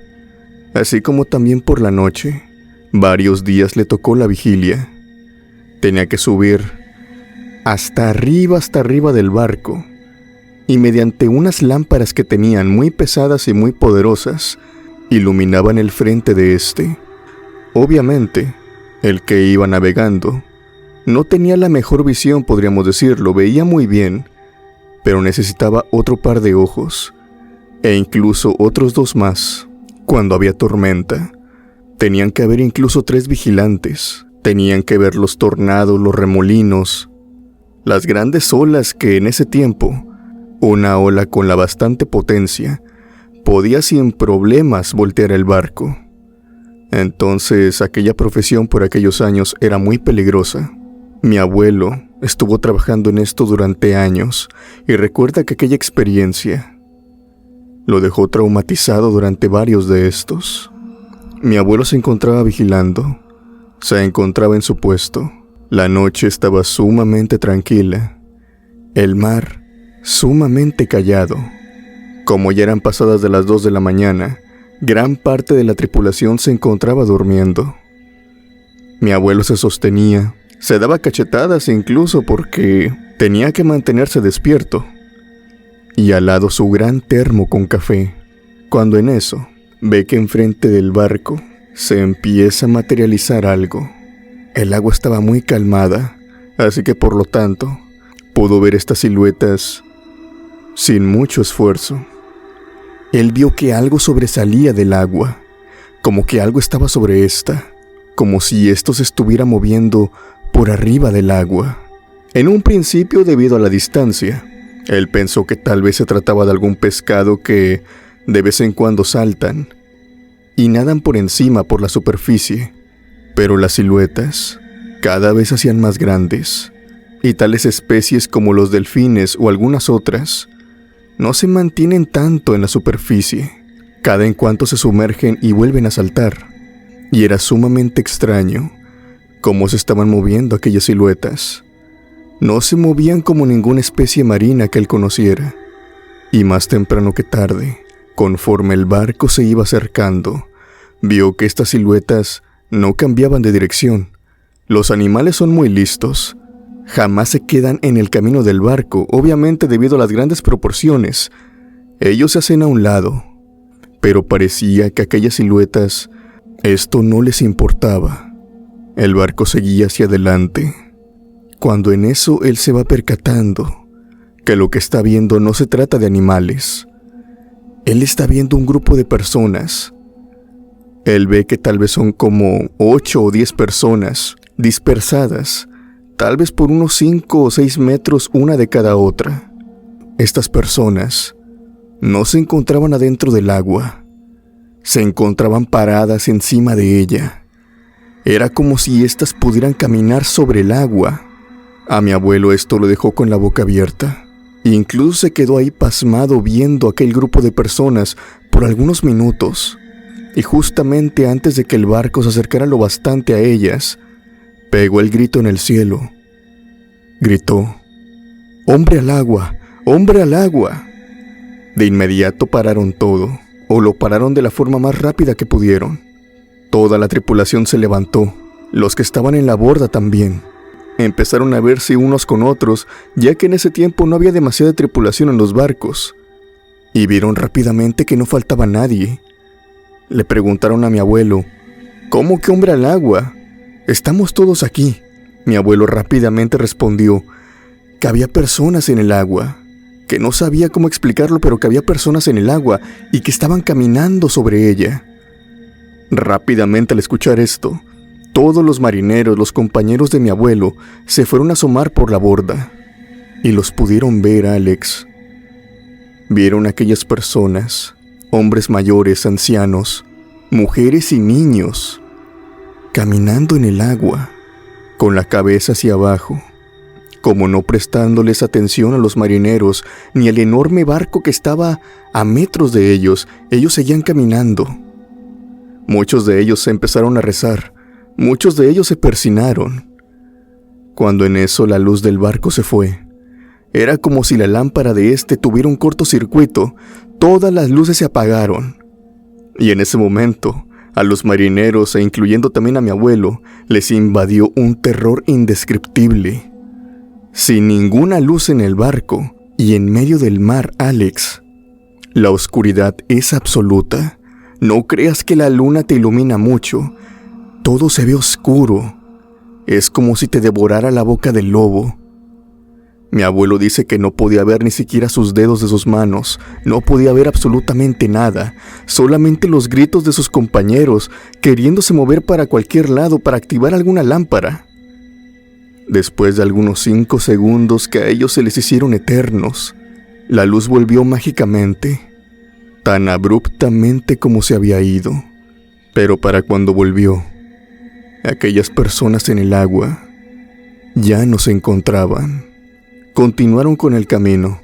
A: así como también por la noche. Varios días le tocó la vigilia. Tenía que subir hasta arriba del barco, y mediante unas lámparas que tenían muy pesadas y muy poderosas, iluminaban el frente de este. Obviamente, el que iba navegando no tenía la mejor visión, podríamos decirlo, veía muy bien, pero necesitaba otro par de ojos, e incluso otros 2 más. Cuando había tormenta, tenían que haber incluso 3 vigilantes. Tenían que ver los tornados, los remolinos, las grandes olas que en ese tiempo, una ola con la bastante potencia, podía sin problemas voltear el barco. Entonces, aquella profesión por aquellos años era muy peligrosa. Mi abuelo estuvo trabajando en esto durante años y recuerda que aquella experiencia lo dejó traumatizado durante varios de estos. Mi abuelo se encontraba vigilando, se encontraba en su puesto. La noche estaba sumamente tranquila, el mar sumamente callado. Como ya eran pasadas de las 2 de la mañana, gran parte de la tripulación se encontraba durmiendo. Mi abuelo se sostenía, se daba cachetadas incluso porque tenía que mantenerse despierto, y al lado su gran termo con café, cuando en eso ve que enfrente del barco se empieza a materializar algo. El agua estaba muy calmada, así que por lo tanto pudo ver estas siluetas sin mucho esfuerzo. Él vio que algo sobresalía del agua, como que algo estaba sobre esta, como si esto se estuviera moviendo por arriba del agua. En un principio, debido a la distancia, él pensó que tal vez se trataba de algún pescado que de vez en cuando saltan y nadan por encima por la superficie, pero las siluetas cada vez se hacían más grandes, y tales especies como los delfines o algunas otras no se mantienen tanto en la superficie, cada en cuanto se sumergen y vuelven a saltar, y era sumamente extraño cómo se estaban moviendo aquellas siluetas. No se movían como ninguna especie marina que él conociera, y más temprano que tarde, conforme el barco se iba acercando, vio que estas siluetas no cambiaban de dirección. Los animales son muy listos. Jamás se quedan en el camino del barco, obviamente debido a las grandes proporciones. Ellos se hacen a un lado, pero parecía que aquellas siluetas, esto no les importaba. El barco seguía hacia adelante, cuando en eso él se va percatando que lo que está viendo no se trata de animales. Él está viendo un grupo de personas. Él ve que tal vez son como 8 o 10 personas dispersadas, tal vez por unos 5 o 6 metros una de cada otra. Estas personas no se encontraban adentro del agua, se encontraban paradas encima de ella. Era como si éstas pudieran caminar sobre el agua. A mi abuelo esto lo dejó con la boca abierta. Incluso se quedó ahí pasmado viendo aquel grupo de personas por algunos minutos. Y justamente antes de que el barco se acercara lo bastante a ellas, pegó el grito en el cielo. Gritó: ¡Hombre al agua! ¡Hombre al agua! De inmediato pararon todo, o lo pararon de la forma más rápida que pudieron. Toda la tripulación se levantó, los que estaban en la borda también. Empezaron a verse unos con otros, ya que en ese tiempo no había demasiada tripulación en los barcos, y vieron rápidamente que no faltaba nadie. Le preguntaron a mi abuelo: ¿Cómo que hombre al agua? Estamos todos aquí. Mi abuelo rápidamente respondió que había personas en el agua, que no sabía cómo explicarlo, pero que había personas en el agua y que estaban caminando sobre ella. Rápidamente al escuchar esto, todos los marineros, los compañeros de mi abuelo, se fueron a asomar por la borda y los pudieron ver, Alex. Vieron a aquellas personas, hombres mayores, ancianos, mujeres y niños, caminando en el agua, con la cabeza hacia abajo, como no prestándoles atención a los marineros ni al enorme barco que estaba a metros de ellos. Ellos seguían caminando. Muchos de ellos se empezaron a rezar, muchos de ellos se persinaron. Cuando en eso la luz del barco se fue, era como si la lámpara de este tuviera un cortocircuito. Todas las luces se apagaron. Y en ese momento, a los marineros, e incluyendo también a mi abuelo, les invadió un terror indescriptible. Sin ninguna luz en el barco y en medio del mar, Alex, la oscuridad es absoluta. No creas que la luna te ilumina mucho. Todo se ve oscuro. Es como si te devorara la boca del lobo. Mi abuelo dice que no podía ver ni siquiera sus dedos de sus manos, no podía ver absolutamente nada, solamente los gritos de sus compañeros, queriéndose mover para cualquier lado para activar alguna lámpara. Después de algunos 5 segundos que a ellos se les hicieron eternos, la luz volvió mágicamente, tan abruptamente como se había ido. Pero para cuando volvió, aquellas personas en el agua ya no se encontraban. Continuaron con el camino.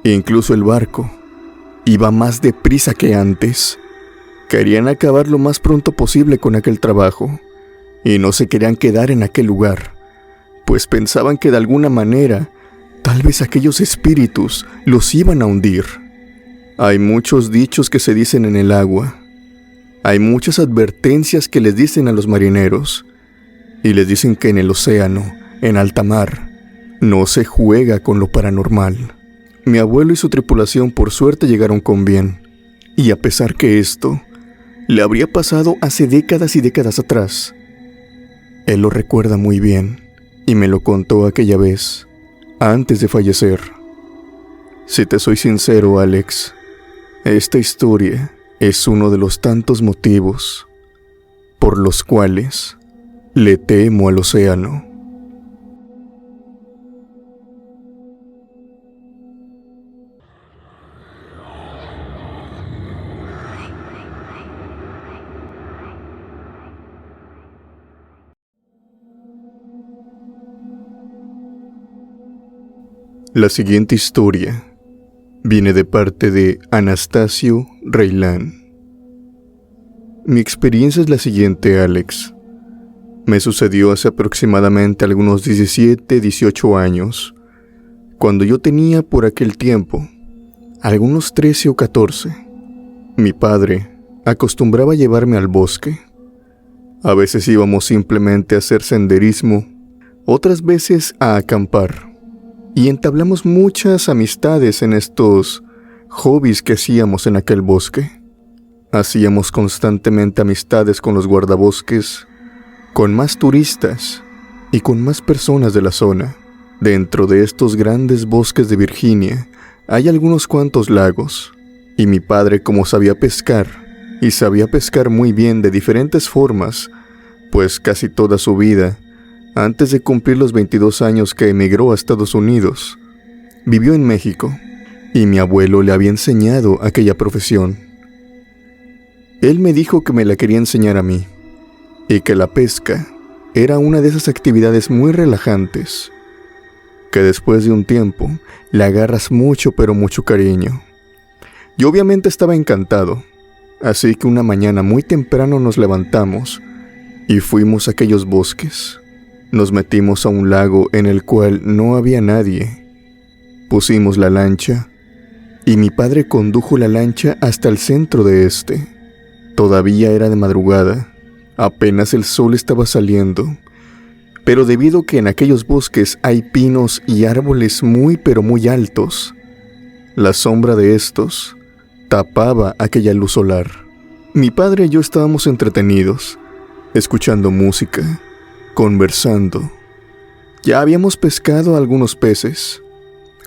A: Incluso el barco iba más deprisa que antes. Querían acabar lo más pronto posible con aquel trabajo y no se querían quedar en aquel lugar, pues pensaban que de alguna manera, tal vez aquellos espíritus los iban a hundir. Hay muchos dichos que se dicen en el agua. Hay muchas advertencias que les dicen a los marineros, y les dicen que en el océano, en alta mar, no se juega con lo paranormal. Mi abuelo y su tripulación por suerte llegaron con bien, y a pesar que esto le habría pasado hace décadas y décadas atrás, él lo recuerda muy bien y me lo contó aquella vez, antes de fallecer. Si te soy sincero, Alex, esta historia es uno de los tantos motivos por los cuales le temo al océano. La siguiente historia viene de parte de Anastasio Reilán. Mi experiencia es la siguiente, Alex. Me sucedió hace aproximadamente algunos 17, 18 años, cuando yo tenía por aquel tiempo algunos 13 o 14. Mi padre acostumbraba llevarme al bosque. A veces íbamos simplemente a hacer senderismo, otras veces a acampar. Y entablamos muchas amistades en estos hobbies que hacíamos en aquel bosque. Hacíamos constantemente amistades con los guardabosques, con más turistas y con más personas de la zona. Dentro de estos grandes bosques de Virginia hay algunos cuantos lagos, y mi padre, como sabía pescar, y sabía pescar muy bien de diferentes formas, pues casi toda su vida, antes de cumplir los 22 años que emigró a Estados Unidos, vivió en México, y mi abuelo le había enseñado aquella profesión. Él me dijo que me la quería enseñar a mí, y que la pesca era una de esas actividades muy relajantes, que después de un tiempo le agarras mucho pero mucho cariño. Yo obviamente estaba encantado, así que una mañana muy temprano nos levantamos y fuimos a aquellos bosques. Nos metimos a un lago en el cual no había nadie. Pusimos la lancha y mi padre condujo la lancha hasta el centro de este. Todavía era de madrugada, apenas el sol estaba saliendo, pero debido a que en aquellos bosques hay pinos y árboles muy pero muy altos, la sombra de estos tapaba aquella luz solar. Mi padre y yo estábamos entretenidos, escuchando música, conversando. Ya habíamos pescado algunos peces,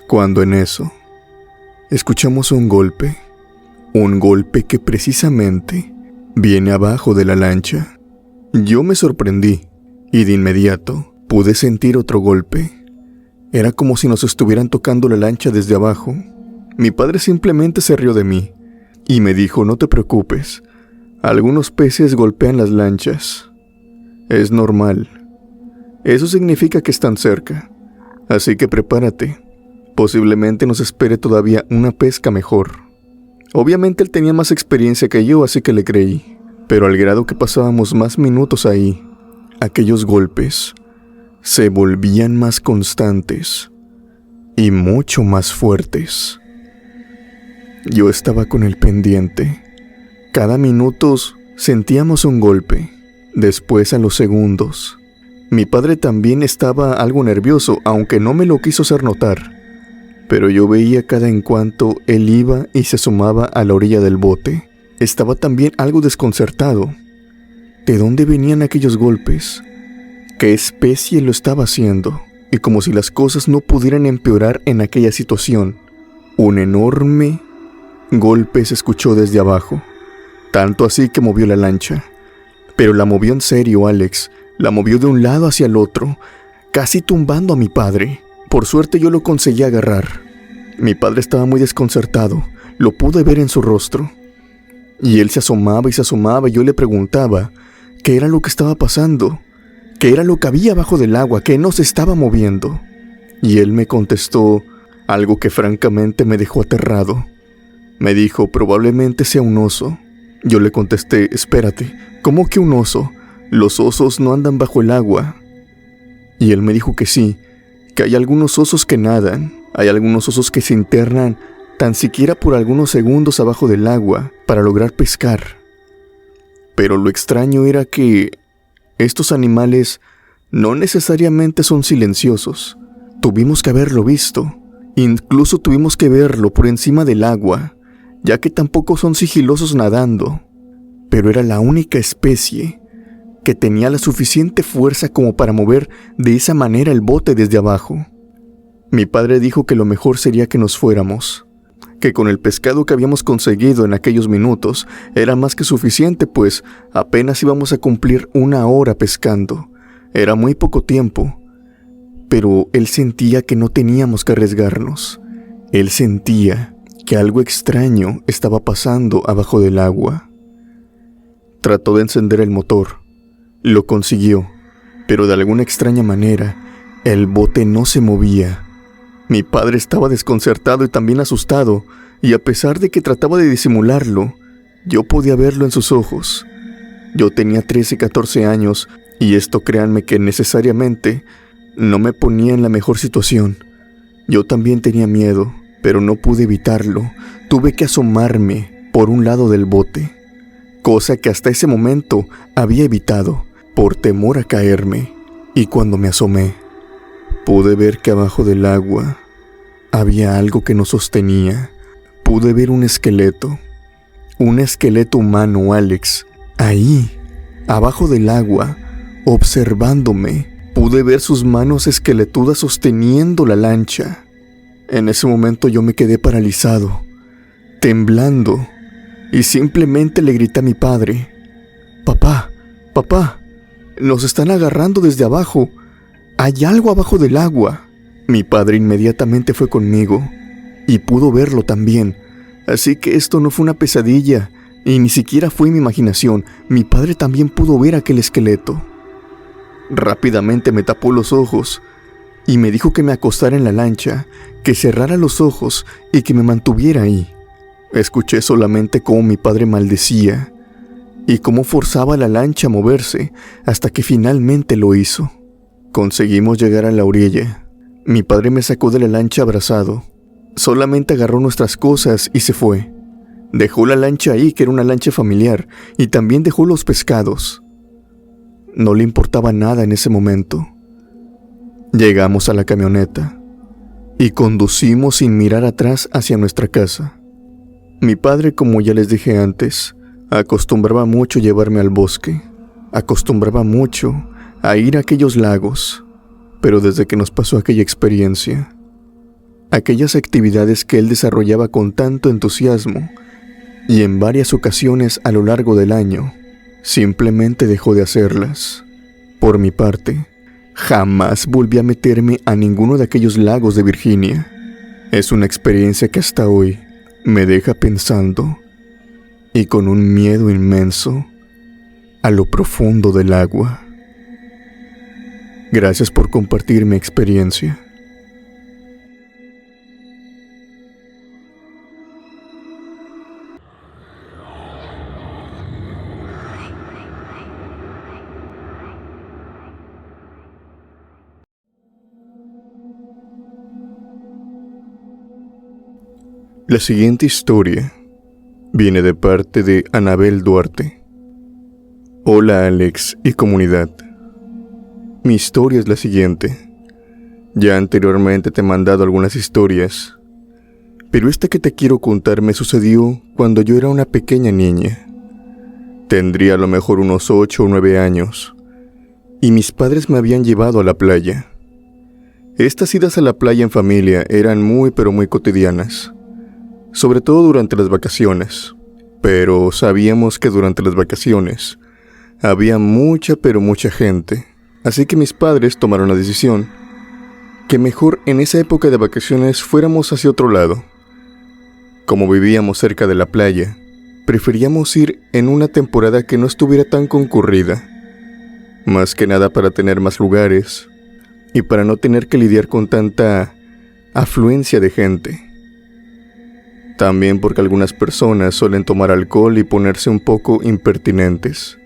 A: cuando en eso escuchamos un golpe que precisamente viene abajo de la lancha. Yo me sorprendí y de inmediato pude sentir otro golpe. Era como si nos estuvieran tocando la lancha desde abajo. Mi padre simplemente se rió de mí y me dijo: no te preocupes, algunos peces golpean las lanchas. Es normal. Eso significa que están cerca, así que prepárate. Posiblemente nos espere todavía una pesca mejor. Obviamente él tenía más experiencia que yo, así que le creí. Pero al grado que pasábamos más minutos ahí, aquellos golpes se volvían más constantes y mucho más fuertes. Yo estaba con el pendiente. Cada minuto sentíamos un golpe. Después, a los segundos, mi padre también estaba algo nervioso, aunque no me lo quiso hacer notar. Pero yo veía cada en cuanto él iba y se asomaba a la orilla del bote. Estaba también algo desconcertado. ¿De dónde venían aquellos golpes? ¿Qué especie lo estaba haciendo? Y como si las cosas no pudieran empeorar en aquella situación, un enorme golpe se escuchó desde abajo. Tanto así que movió la lancha. Pero la movió en serio, Alex. La movió de un lado hacia el otro, casi tumbando a mi padre. Por suerte yo lo conseguí agarrar. Mi padre estaba muy desconcertado, lo pude ver en su rostro. Y él se asomaba y yo le preguntaba qué era lo que estaba pasando, qué era lo que había abajo del agua, qué no se estaba moviendo. Y él me contestó algo que francamente me dejó aterrado. Me dijo: probablemente sea un oso. Yo le contesté: espérate, ¿cómo que un oso? Los osos no andan bajo el agua. Y él me dijo que sí, que hay algunos osos que nadan, hay algunos osos que se internan tan siquiera por algunos segundos abajo del agua para lograr pescar. Pero lo extraño era que estos animales no necesariamente son silenciosos. Tuvimos que haberlo visto, incluso tuvimos que verlo por encima del agua, ya que tampoco son sigilosos nadando. Pero era la única especie que tenía la suficiente fuerza como para mover de esa manera el bote desde abajo. Mi padre dijo que lo mejor sería que nos fuéramos, que con el pescado que habíamos conseguido en aquellos minutos era más que suficiente, pues apenas íbamos a cumplir 1 hora pescando. Era muy poco tiempo, pero él sentía que no teníamos que arriesgarnos. Él sentía que algo extraño estaba pasando abajo del agua. Trató de encender el motor. Lo consiguió, pero de alguna extraña manera, el bote no se movía. Mi padre estaba desconcertado y también asustado, y a pesar de que trataba de disimularlo, yo podía verlo en sus ojos. Yo tenía 13, 14 años, y esto, créanme, que necesariamente no me ponía en la mejor situación. Yo también tenía miedo, pero no pude evitarlo. Tuve que asomarme por un lado del bote, cosa que hasta ese momento había evitado, por temor a caerme. Y cuando me asomé, pude ver que abajo del agua había algo que nos sostenía. Pude ver un esqueleto humano, Alex, ahí, abajo del agua, observándome. Pude ver sus manos esqueletudas sosteniendo la lancha. En ese momento yo me quedé paralizado, temblando, y simplemente le grité a mi padre: papá, nos están agarrando desde abajo. Hay algo abajo del agua. Mi padre inmediatamente fue conmigo y pudo verlo también. Así que esto no fue una pesadilla y ni siquiera fue mi imaginación. Mi padre también pudo ver aquel esqueleto. Rápidamente me tapó los ojos y me dijo que me acostara en la lancha, que cerrara los ojos y que me mantuviera ahí. Escuché solamente cómo mi padre maldecía y cómo forzaba la lancha a moverse hasta que finalmente lo hizo. Conseguimos llegar a la orilla. Mi padre me sacó de la lancha abrazado. Solamente agarró nuestras cosas y se fue. Dejó la lancha ahí, que era una lancha familiar, y también dejó los pescados. No le importaba nada en ese momento. Llegamos a la camioneta y conducimos sin mirar atrás hacia nuestra casa. Mi padre, como ya les dije antes, acostumbraba mucho llevarme al bosque. Acostumbraba mucho a ir a aquellos lagos. Pero desde que nos pasó aquella experiencia, aquellas actividades que él desarrollaba con tanto entusiasmo y en varias ocasiones a lo largo del año, simplemente dejó de hacerlas. Por mi parte, jamás volví a meterme a ninguno de aquellos lagos de Virginia. Es una experiencia que hasta hoy me deja pensando y con un miedo inmenso a lo profundo del agua. Gracias por compartir mi experiencia. La siguiente historia viene de parte de Anabel Duarte. Hola Alex y comunidad. Mi historia es la siguiente. Ya anteriormente te he mandado algunas historias, pero esta que te quiero contar me sucedió cuando yo era una pequeña niña. Tendría a lo mejor unos 8 o 9 años, y mis padres me habían llevado a la playa. Estas idas a la playa en familia eran muy pero muy cotidianas, sobre todo durante las vacaciones, pero sabíamos que durante las vacaciones había mucha pero mucha gente. Así que mis padres tomaron la decisión que mejor en esa época de vacaciones fuéramos hacia otro lado. Como vivíamos cerca de la playa, preferíamos ir en una temporada que no estuviera tan concurrida, más que nada para tener más lugares y para no tener que lidiar con tanta afluencia de gente. También porque algunas personas suelen tomar alcohol y ponerse un poco impertinentes.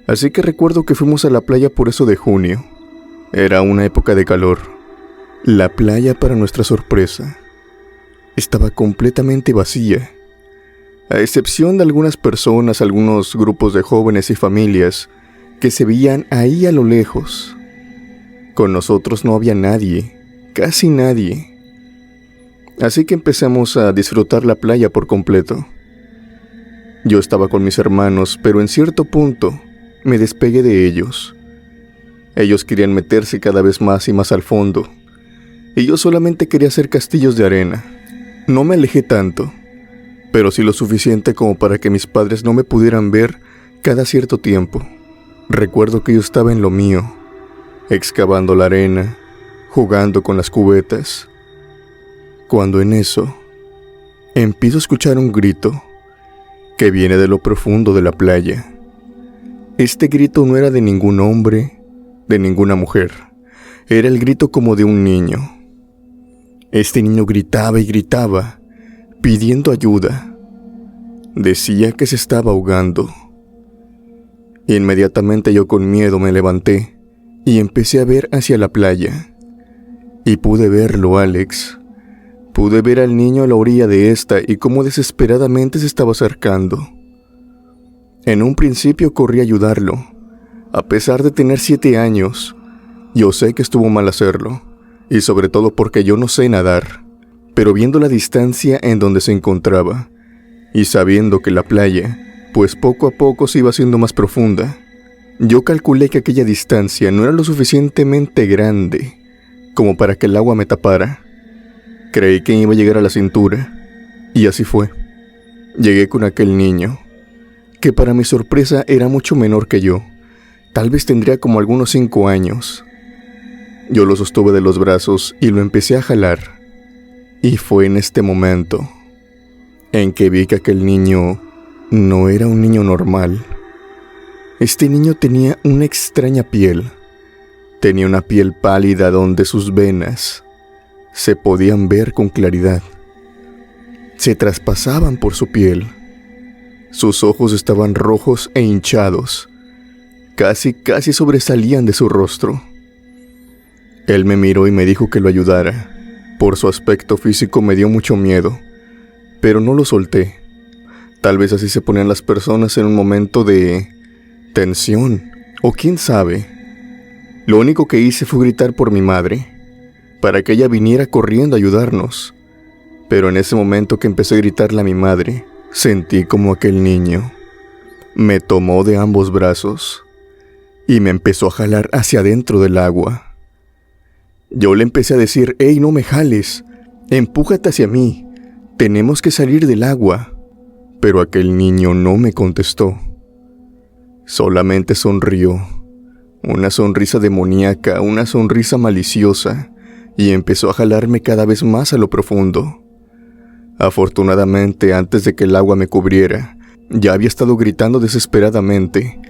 A: Así que recuerdo que fuimos a la playa por eso de junio. Era una época de calor. La playa, para nuestra sorpresa, estaba completamente vacía. A excepción de algunas personas, algunos grupos de jóvenes y familias que se veían ahí a lo lejos. Con nosotros no había nadie, casi nadie. Así que empezamos a disfrutar la playa por completo. Yo estaba con mis hermanos, pero en cierto punto me despegué de ellos. Ellos querían meterse cada vez más y más al fondo, y yo solamente quería hacer castillos de arena. No me alejé tanto, pero sí lo suficiente como para que mis padres no me pudieran ver cada cierto tiempo. Recuerdo que yo estaba en lo mío, excavando la arena, jugando con las cubetas, cuando en eso empiezo a escuchar un grito que viene de lo profundo de la playa. Este grito no era de ningún hombre, de ninguna mujer. Era el grito como de un niño. Este niño gritaba y gritaba, pidiendo ayuda. Decía que se estaba ahogando. Inmediatamente yo con miedo me levanté y empecé a ver hacia la playa. Y pude verlo, Alex. Pude ver al niño a la orilla de esta y cómo desesperadamente se estaba acercando. En un principio corrí a ayudarlo. A pesar de tener 7 años, yo sé que estuvo mal hacerlo, y sobre todo porque yo no sé nadar. Pero viendo la distancia en donde se encontraba, y sabiendo que la playa, pues poco a poco se iba haciendo más profunda, yo calculé que aquella distancia no era lo suficientemente grande como para que el agua me tapara. Creí que iba a llegar a la cintura, y así fue. Llegué con aquel niño, que para mi sorpresa era mucho menor que yo. Tal vez tendría como algunos 5 años. Yo lo sostuve de los brazos y lo empecé a jalar. Y fue en este momento en que vi que aquel niño no era un niño normal. Este niño tenía una extraña piel, Tenía una piel pálida donde sus venas se podían ver con claridad. Se traspasaban por su piel. Sus ojos estaban rojos e hinchados. Casi sobresalían de su rostro. Él me miró y me dijo que lo ayudara. Por su aspecto físico me dio mucho miedo, pero no lo solté. Tal vez así se ponían las personas en un momento de tensión, o quién sabe. Lo único que hice fue gritar por mi madre, para que ella viniera corriendo a ayudarnos. Pero en ese momento que empecé a gritarle a mi madre, sentí como aquel niño me tomó de ambos brazos y me empezó a jalar hacia adentro del agua. Yo le empecé a decir: «¡Ey, no me jales! ¡Empújate hacia mí! ¡Tenemos que salir del agua!». Pero aquel niño no me contestó. Solamente sonrió. Una sonrisa demoníaca, una sonrisa maliciosa, y empezó a jalarme cada vez más a lo profundo. Afortunadamente, antes de que el agua me cubriera, ya había estado gritando desesperadamente,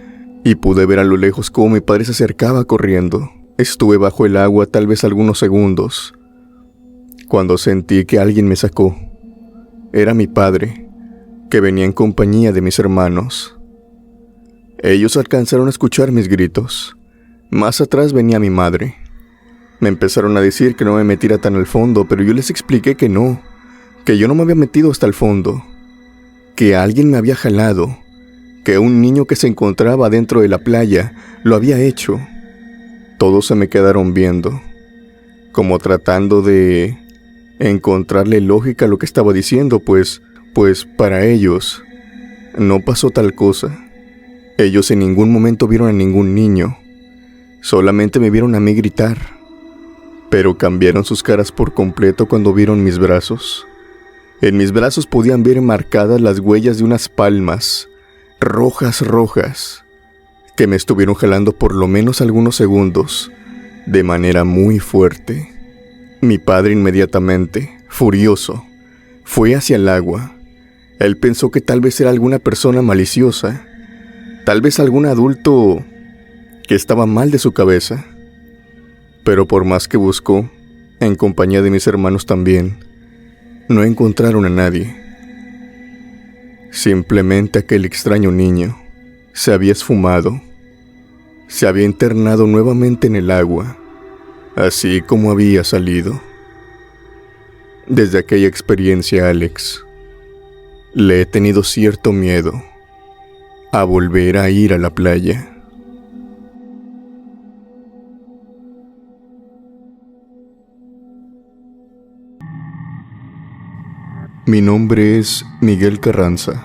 A: y pude ver a lo lejos cómo mi padre se acercaba corriendo. Estuve bajo el agua tal vez algunos segundos, cuando sentí que alguien me sacó. Era mi padre, que venía en compañía de mis hermanos. Ellos alcanzaron a escuchar mis gritos. Más atrás venía mi madre. Me empezaron a decir que no me metiera tan al fondo, pero yo les expliqué que no, que yo no me había metido hasta el fondo, que alguien me había jalado, que un niño que se encontraba dentro de la playa lo había hecho. Todos se me quedaron viendo, como tratando de encontrarle lógica a lo que estaba diciendo, pues para ellos no pasó tal cosa. Ellos en ningún momento vieron a ningún niño, solamente me vieron a mí gritar, pero cambiaron sus caras por completo cuando vieron mis brazos. En mis brazos podían ver marcadas las huellas de unas palmas rojas, que me estuvieron jalando por lo menos algunos segundos, de manera muy fuerte. Mi padre inmediatamente, furioso, fue hacia el agua. Él pensó que tal vez era alguna persona maliciosa, tal vez algún adulto que estaba mal de su cabeza. Pero por más que buscó, en compañía de mis hermanos también, no encontraron a nadie. Simplemente aquel extraño niño se había esfumado, se había internado nuevamente en el agua, así como había salido. Desde aquella experiencia, Alex, le he tenido cierto miedo a volver a ir a la playa. Mi nombre es Miguel Carranza.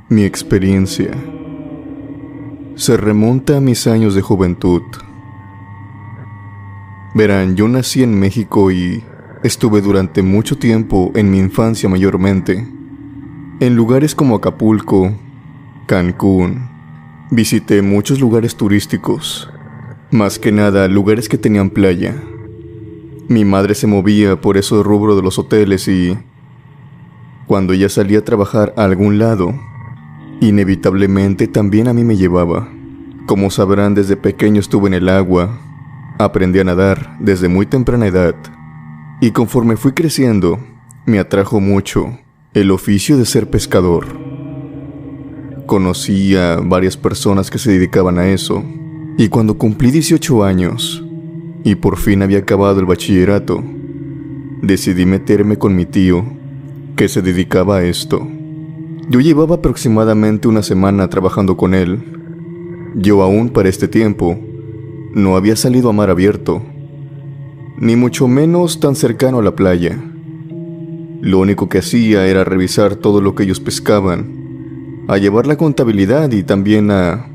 A: Mi experiencia se remonta a mis años de juventud. Verán, yo nací en México y estuve durante mucho tiempo en mi infancia mayormente en lugares como Acapulco, Cancún. Visité muchos lugares turísticos, más que nada lugares que tenían playa. Mi madre se movía por esos rubros de los hoteles y cuando ella salía a trabajar a algún lado, inevitablemente también a mí me llevaba. Como sabrán, desde pequeño estuve en el agua, aprendí a nadar desde muy temprana edad, y conforme fui creciendo, me atrajo mucho el oficio de ser pescador. Conocí a varias personas que se dedicaban a eso, y cuando cumplí 18 años, y por fin había acabado el bachillerato, decidí meterme con mi tío, que se dedicaba a esto. Yo llevaba aproximadamente una semana trabajando con él. Yo aún para este tiempo no había salido a mar abierto, ni mucho menos tan cercano a la playa. Lo único que hacía era revisar todo lo que ellos pescaban, a llevar la contabilidad y también a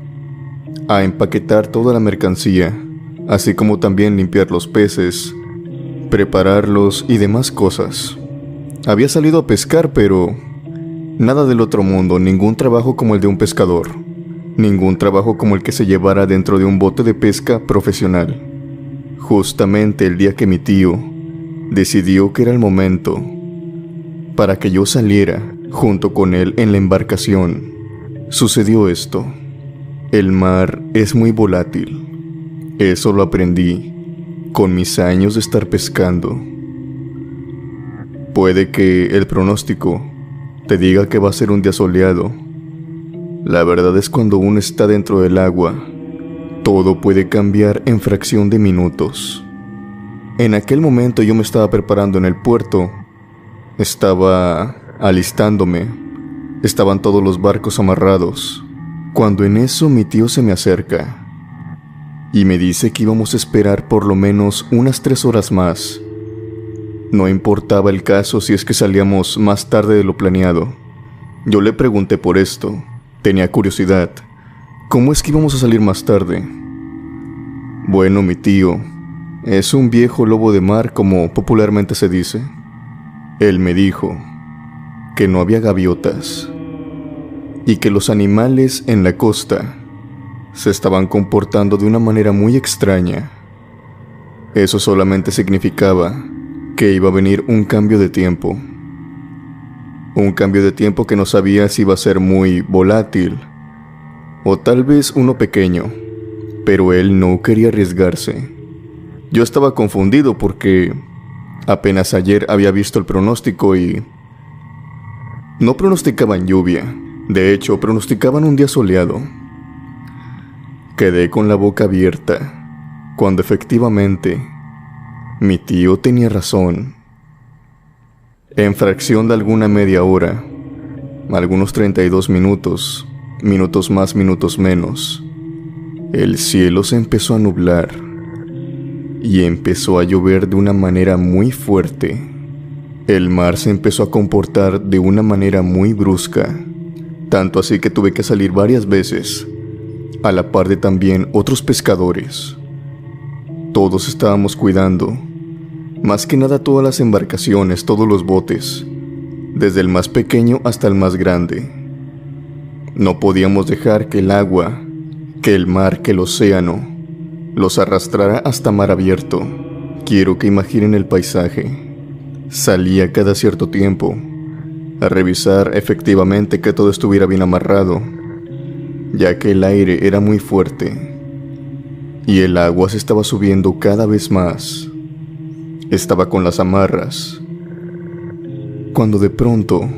A: empaquetar toda la mercancía, así como también limpiar los peces, prepararlos y demás cosas. Había salido a pescar, pero nada del otro mundo, ningún trabajo como el de un pescador, ningún trabajo como el que se llevara dentro de un bote de pesca profesional. Justamente el día que mi tío decidió que era el momento para que yo saliera junto con él en la embarcación, sucedió esto. El mar es muy volátil. Eso lo aprendí con mis años de estar pescando. Puede que el pronóstico te diga que va a ser un día soleado. La verdad es cuando uno está dentro del agua, todo puede cambiar en fracción de minutos. En aquel momento yo me estaba preparando en el puerto. Estaba alistándome. Estaban todos los barcos amarrados. Cuando en eso mi tío se me acerca y me dice que íbamos a esperar por lo menos unas 3 horas más. No importaba el caso si es que salíamos más tarde de lo planeado. Yo le pregunté por esto. Tenía curiosidad. ¿Cómo es que íbamos a salir más tarde? Bueno, mi tío es un viejo lobo de mar, como popularmente se dice. Él me dijo que no había gaviotas y que los animales en la costa se estaban comportando de una manera muy extraña. Eso solamente significaba que iba a venir un cambio de tiempo. Un cambio de tiempo que no sabía si iba a ser muy volátil o tal vez uno pequeño, pero él no quería arriesgarse. Yo estaba confundido porque apenas ayer había visto el pronóstico y no pronosticaban lluvia. De hecho, pronosticaban un día soleado. Quedé con la boca abierta cuando efectivamente mi tío tenía razón. En fracción de alguna media hora, algunos 32 minutos, minutos más, minutos menos, el cielo se empezó a nublar y empezó a llover de una manera muy fuerte. El mar se empezó a comportar de una manera muy brusca, tanto así que tuve que salir varias veces, a la par de también otros pescadores. Todos estábamos cuidando, más que nada todas las embarcaciones, todos los botes, desde el más pequeño hasta el más grande. No podíamos dejar que el agua, que el mar, que el océano los arrastrara hasta mar abierto. Quiero que imaginen el paisaje. Salía cada cierto tiempo a revisar efectivamente que todo estuviera bien amarrado, ya que el aire era muy fuerte y el agua se estaba subiendo cada vez más. Estaba con las amarras, cuando de pronto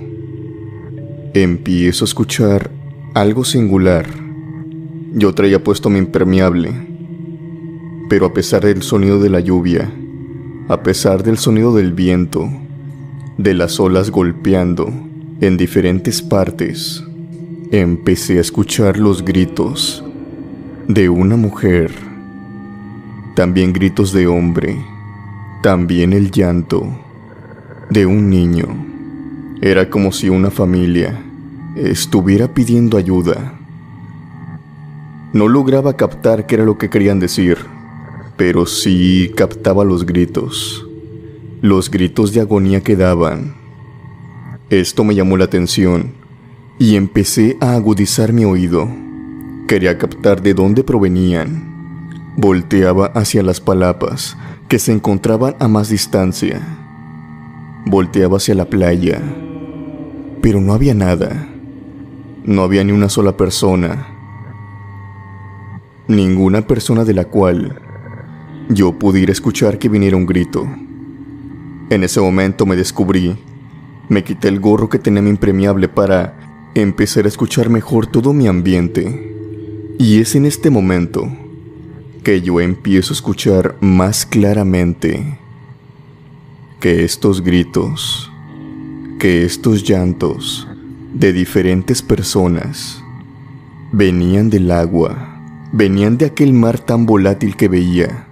A: empiezo a escuchar algo singular. Yo traía puesto mi impermeable, pero a pesar del sonido de la lluvia, a pesar del sonido del viento, de las olas golpeando en diferentes partes, empecé a escuchar los gritos de una mujer, también gritos de hombre, también el llanto de un niño. Era como si una familia estuviera pidiendo ayuda. No lograba captar qué era lo que querían decir, pero sí captaba los gritos de agonía que daban. Esto me llamó la atención y empecé a agudizar mi oído. Quería captar de dónde provenían. Volteaba hacia las palapas que se encontraban a más distancia. Volteaba hacia la playa, pero no había nada. No había ni una sola persona. Ninguna persona de la cual yo pudiera escuchar que viniera un grito. En ese momento me descubrí. Me quité el gorro que tenía mi impermeable para empezar a escuchar mejor todo mi ambiente. Y es en este momento que yo empiezo a escuchar más claramente que estos gritos, que estos llantos de diferentes personas venían del agua, venían de aquel mar tan volátil que veía.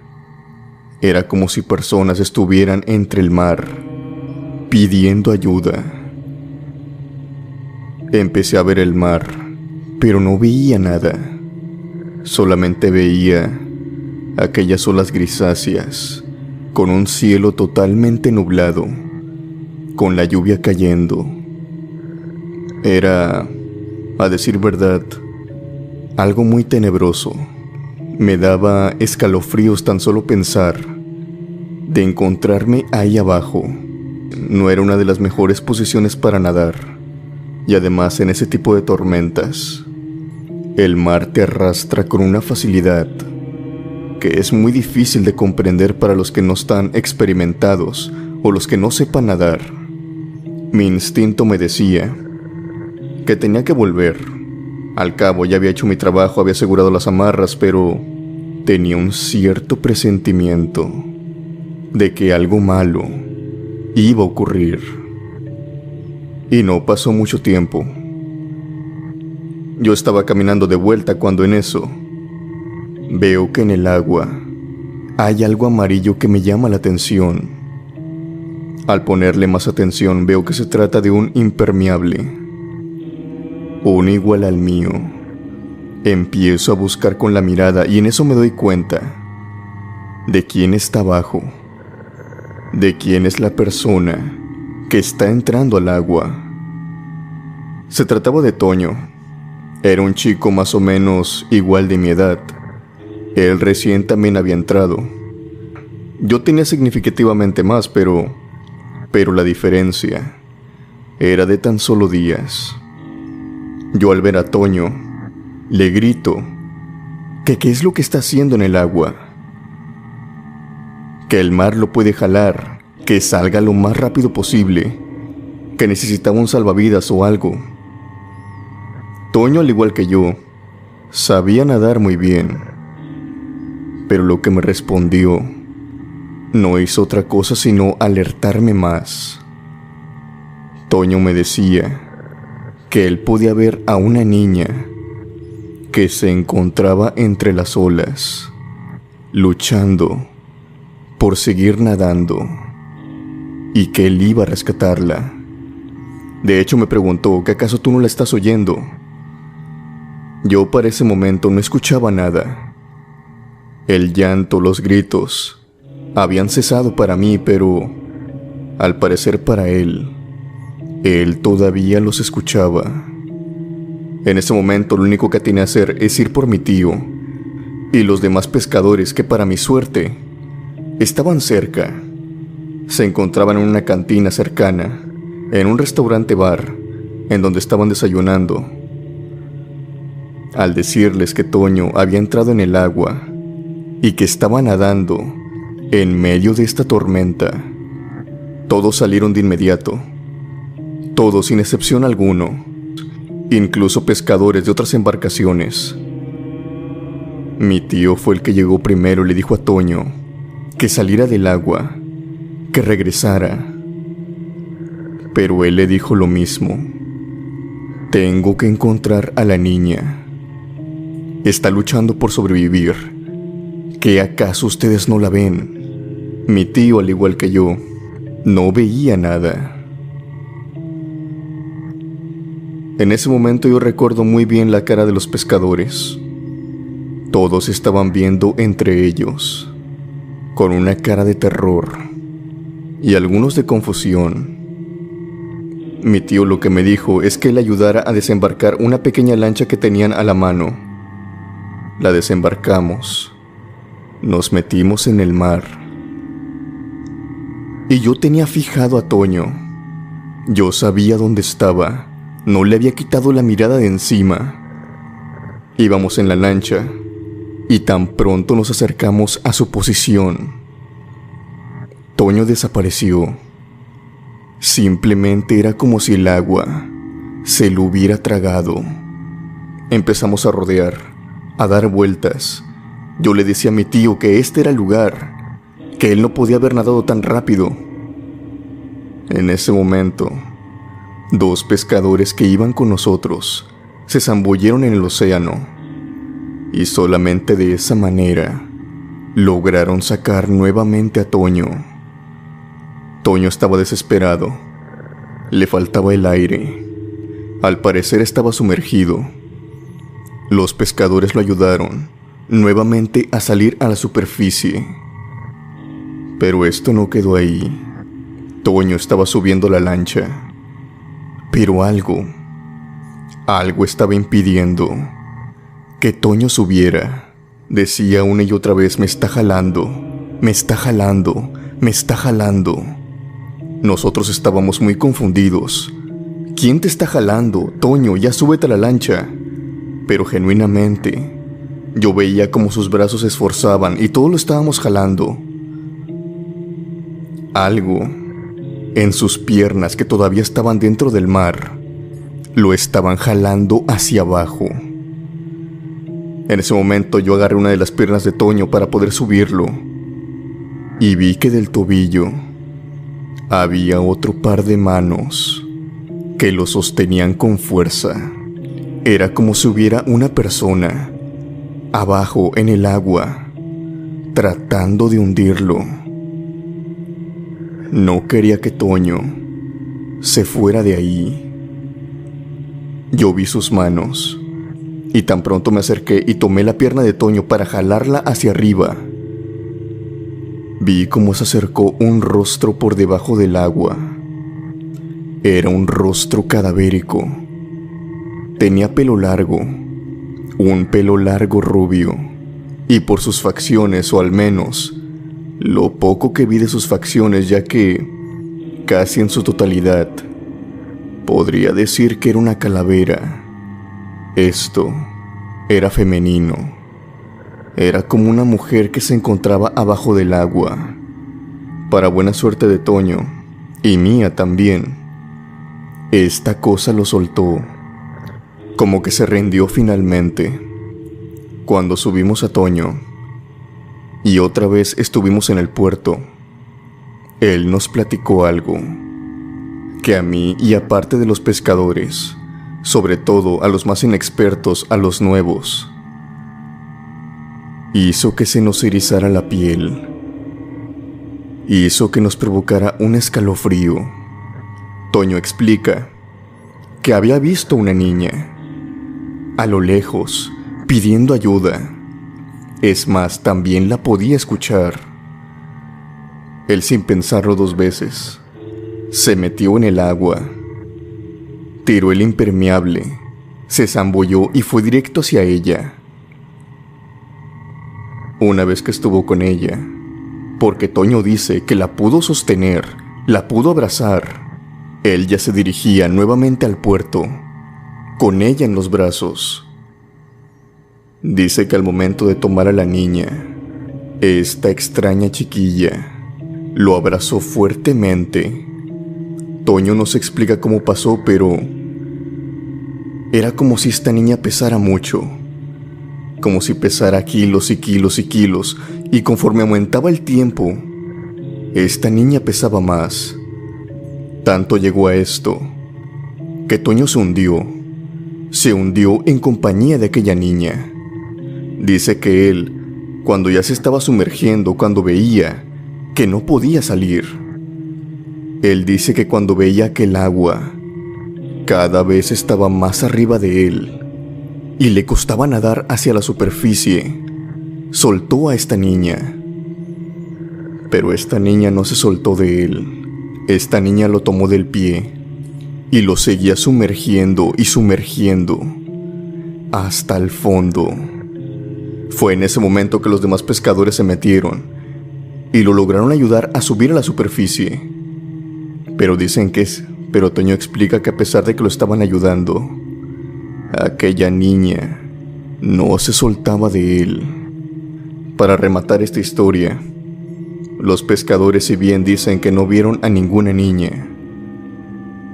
A: Era como si personas estuvieran entre el mar, pidiendo ayuda. Empecé a ver el mar, pero no veía nada. Solamente veía aquellas olas grisáceas, con un cielo totalmente nublado, con la lluvia cayendo. Era, a decir verdad, algo muy tenebroso. Me daba escalofríos tan solo pensar de encontrarme ahí abajo. No era una de las mejores posiciones para nadar, y además en ese tipo de tormentas, el mar te arrastra con una facilidad que es muy difícil de comprender para los que no están experimentados o los que no sepan nadar. Mi instinto me decía que tenía que volver. Al cabo ya había hecho mi trabajo, había asegurado las amarras, pero tenía un cierto presentimiento de que algo malo iba a ocurrir. Y no pasó mucho tiempo. Yo estaba caminando de vuelta cuando en eso veo que en el agua hay algo amarillo que me llama la atención. Al ponerle más atención veo que se trata de un impermeable, uno igual al mío. Empiezo a buscar con la mirada y en eso me doy cuenta de quién está abajo, de quién es la persona que está entrando al agua. Se trataba de Toño. Era un chico más o menos igual de mi edad. Él recién también había entrado. Yo tenía significativamente más, pero la diferencia era de tan solo días. Yo al ver a Toño, le grito que qué es lo que está haciendo en el agua, que el mar lo puede jalar, que salga lo más rápido posible, que necesitaba un salvavidas o algo. Toño, al igual que yo, sabía nadar muy bien, pero lo que me respondió no hizo otra cosa sino alertarme más. Toño me decía que él podía ver a una niña que se encontraba entre las olas, luchando por seguir nadando, y que él iba a rescatarla. De hecho me preguntó que acaso tú no la estás oyendo. Yo para ese momento no escuchaba nada. El llanto, los gritos habían cesado para mí, pero al parecer para él todavía los escuchaba. En ese momento lo único que tenía que hacer es ir por mi tío y los demás pescadores que para mi suerte estaban cerca. Se encontraban en una cantina cercana, en un restaurante bar, en donde estaban desayunando. Al decirles que Toño había entrado en el agua y que estaba nadando en medio de esta tormenta, todos salieron de inmediato. Todos sin excepción alguno, incluso pescadores de otras embarcaciones. Mi tío fue el que llegó primero y le dijo a Toño que saliera del agua, que regresara. Pero él le dijo lo mismo: tengo que encontrar a la niña. Está luchando por sobrevivir. ¿Qué acaso ustedes no la ven? Mi tío, al igual que yo, no veía nada. En ese momento yo recuerdo muy bien la cara de los pescadores. Todos estaban viendo entre ellos, con una cara de terror y algunos de confusión. Mi tío lo que me dijo es que él ayudara a desembarcar una pequeña lancha que tenían a la mano. La desembarcamos. Nos metimos en el mar. Y yo tenía fijado a Toño. Yo sabía dónde estaba. No le había quitado la mirada de encima. Íbamos en la lancha y tan pronto nos acercamos a su posición, Toño desapareció. Simplemente era como si el agua se lo hubiera tragado. Empezamos a rodear, a dar vueltas. Yo le decía a mi tío que este era el lugar, que él no podía haber nadado tan rápido. En ese momento, dos pescadores que iban con nosotros se zambulleron en el océano y solamente de esa manera lograron sacar nuevamente a Toño. Toño estaba desesperado. Le faltaba el aire. Al parecer estaba sumergido. Los pescadores lo ayudaron nuevamente a salir a la superficie. Pero esto no quedó ahí. Toño estaba subiendo la lancha. Pero algo estaba impidiendo que Toño subiera. Decía una y otra vez: me está jalando, me está jalando, me está jalando. Nosotros estábamos muy confundidos. ¿Quién te está jalando? Toño, ya súbete a la lancha. Pero genuinamente, Yo veía como sus brazos se esforzaban y todos lo estábamos jalando. Algo en sus piernas, que todavía estaban dentro del mar, lo estaban jalando hacia abajo. En ese momento yo agarré una de las piernas de Toño para poder subirlo y vi que del tobillo había otro par de manos que lo sostenían con fuerza. Era como si hubiera una persona abajo en el agua tratando de hundirlo. No quería que Toño se fuera de ahí. Yo vi sus manos y tan pronto me acerqué y tomé la pierna de Toño para jalarla hacia arriba. Vi cómo se acercó un rostro por debajo del agua. Era un rostro cadavérico. Tenía pelo largo, un pelo largo rubio, y por sus facciones, o al menos lo poco que vi de sus facciones, ya que casi en su totalidad podría decir que era una calavera. Esto era femenino. Era como una mujer que se encontraba abajo del agua. Para buena suerte de Toño, y mía también, esta cosa lo soltó, como que se rindió finalmente. Cuando subimos a Toño y otra vez estuvimos en el puerto, él nos platicó algo que a mí, y aparte de los pescadores, sobre todo a los más inexpertos, a los nuevos, hizo que se nos erizara la piel, hizo que nos provocara un escalofrío. Toño explica que había visto una niña a lo lejos pidiendo ayuda. Es más, también la podía escuchar. Él, sin pensarlo dos veces, se metió en el agua, tiró el impermeable, se zambulló y fue directo hacia ella. Una vez que estuvo con ella, porque Toño dice que la pudo sostener, la pudo abrazar, él ya se dirigía nuevamente al puerto, con ella en los brazos. Dice que al momento de tomar a la niña, esta extraña chiquilla lo abrazó fuertemente. Toño no se explica cómo pasó, pero era como si esta niña pesara mucho, como si pesara kilos y kilos y kilos, y conforme aumentaba el tiempo, esta niña pesaba más. Tanto llegó a esto, que Toño se hundió en compañía de aquella niña. Dice que él, cuando ya se estaba sumergiendo, cuando veía que no podía salir, él dice que cuando veía que el agua cada vez estaba más arriba de él y le costaba nadar hacia la superficie, soltó a esta niña. Pero esta niña no se soltó de él. Esta niña lo tomó del pie y lo seguía sumergiendo y sumergiendo hasta el fondo. Fue en ese momento que los demás pescadores se metieron y lo lograron ayudar a subir a la superficie. Pero Toño explica que a pesar de que lo estaban ayudando, aquella niña no se soltaba de él. Para rematar esta historia, los pescadores, si bien dicen que no vieron a ninguna niña,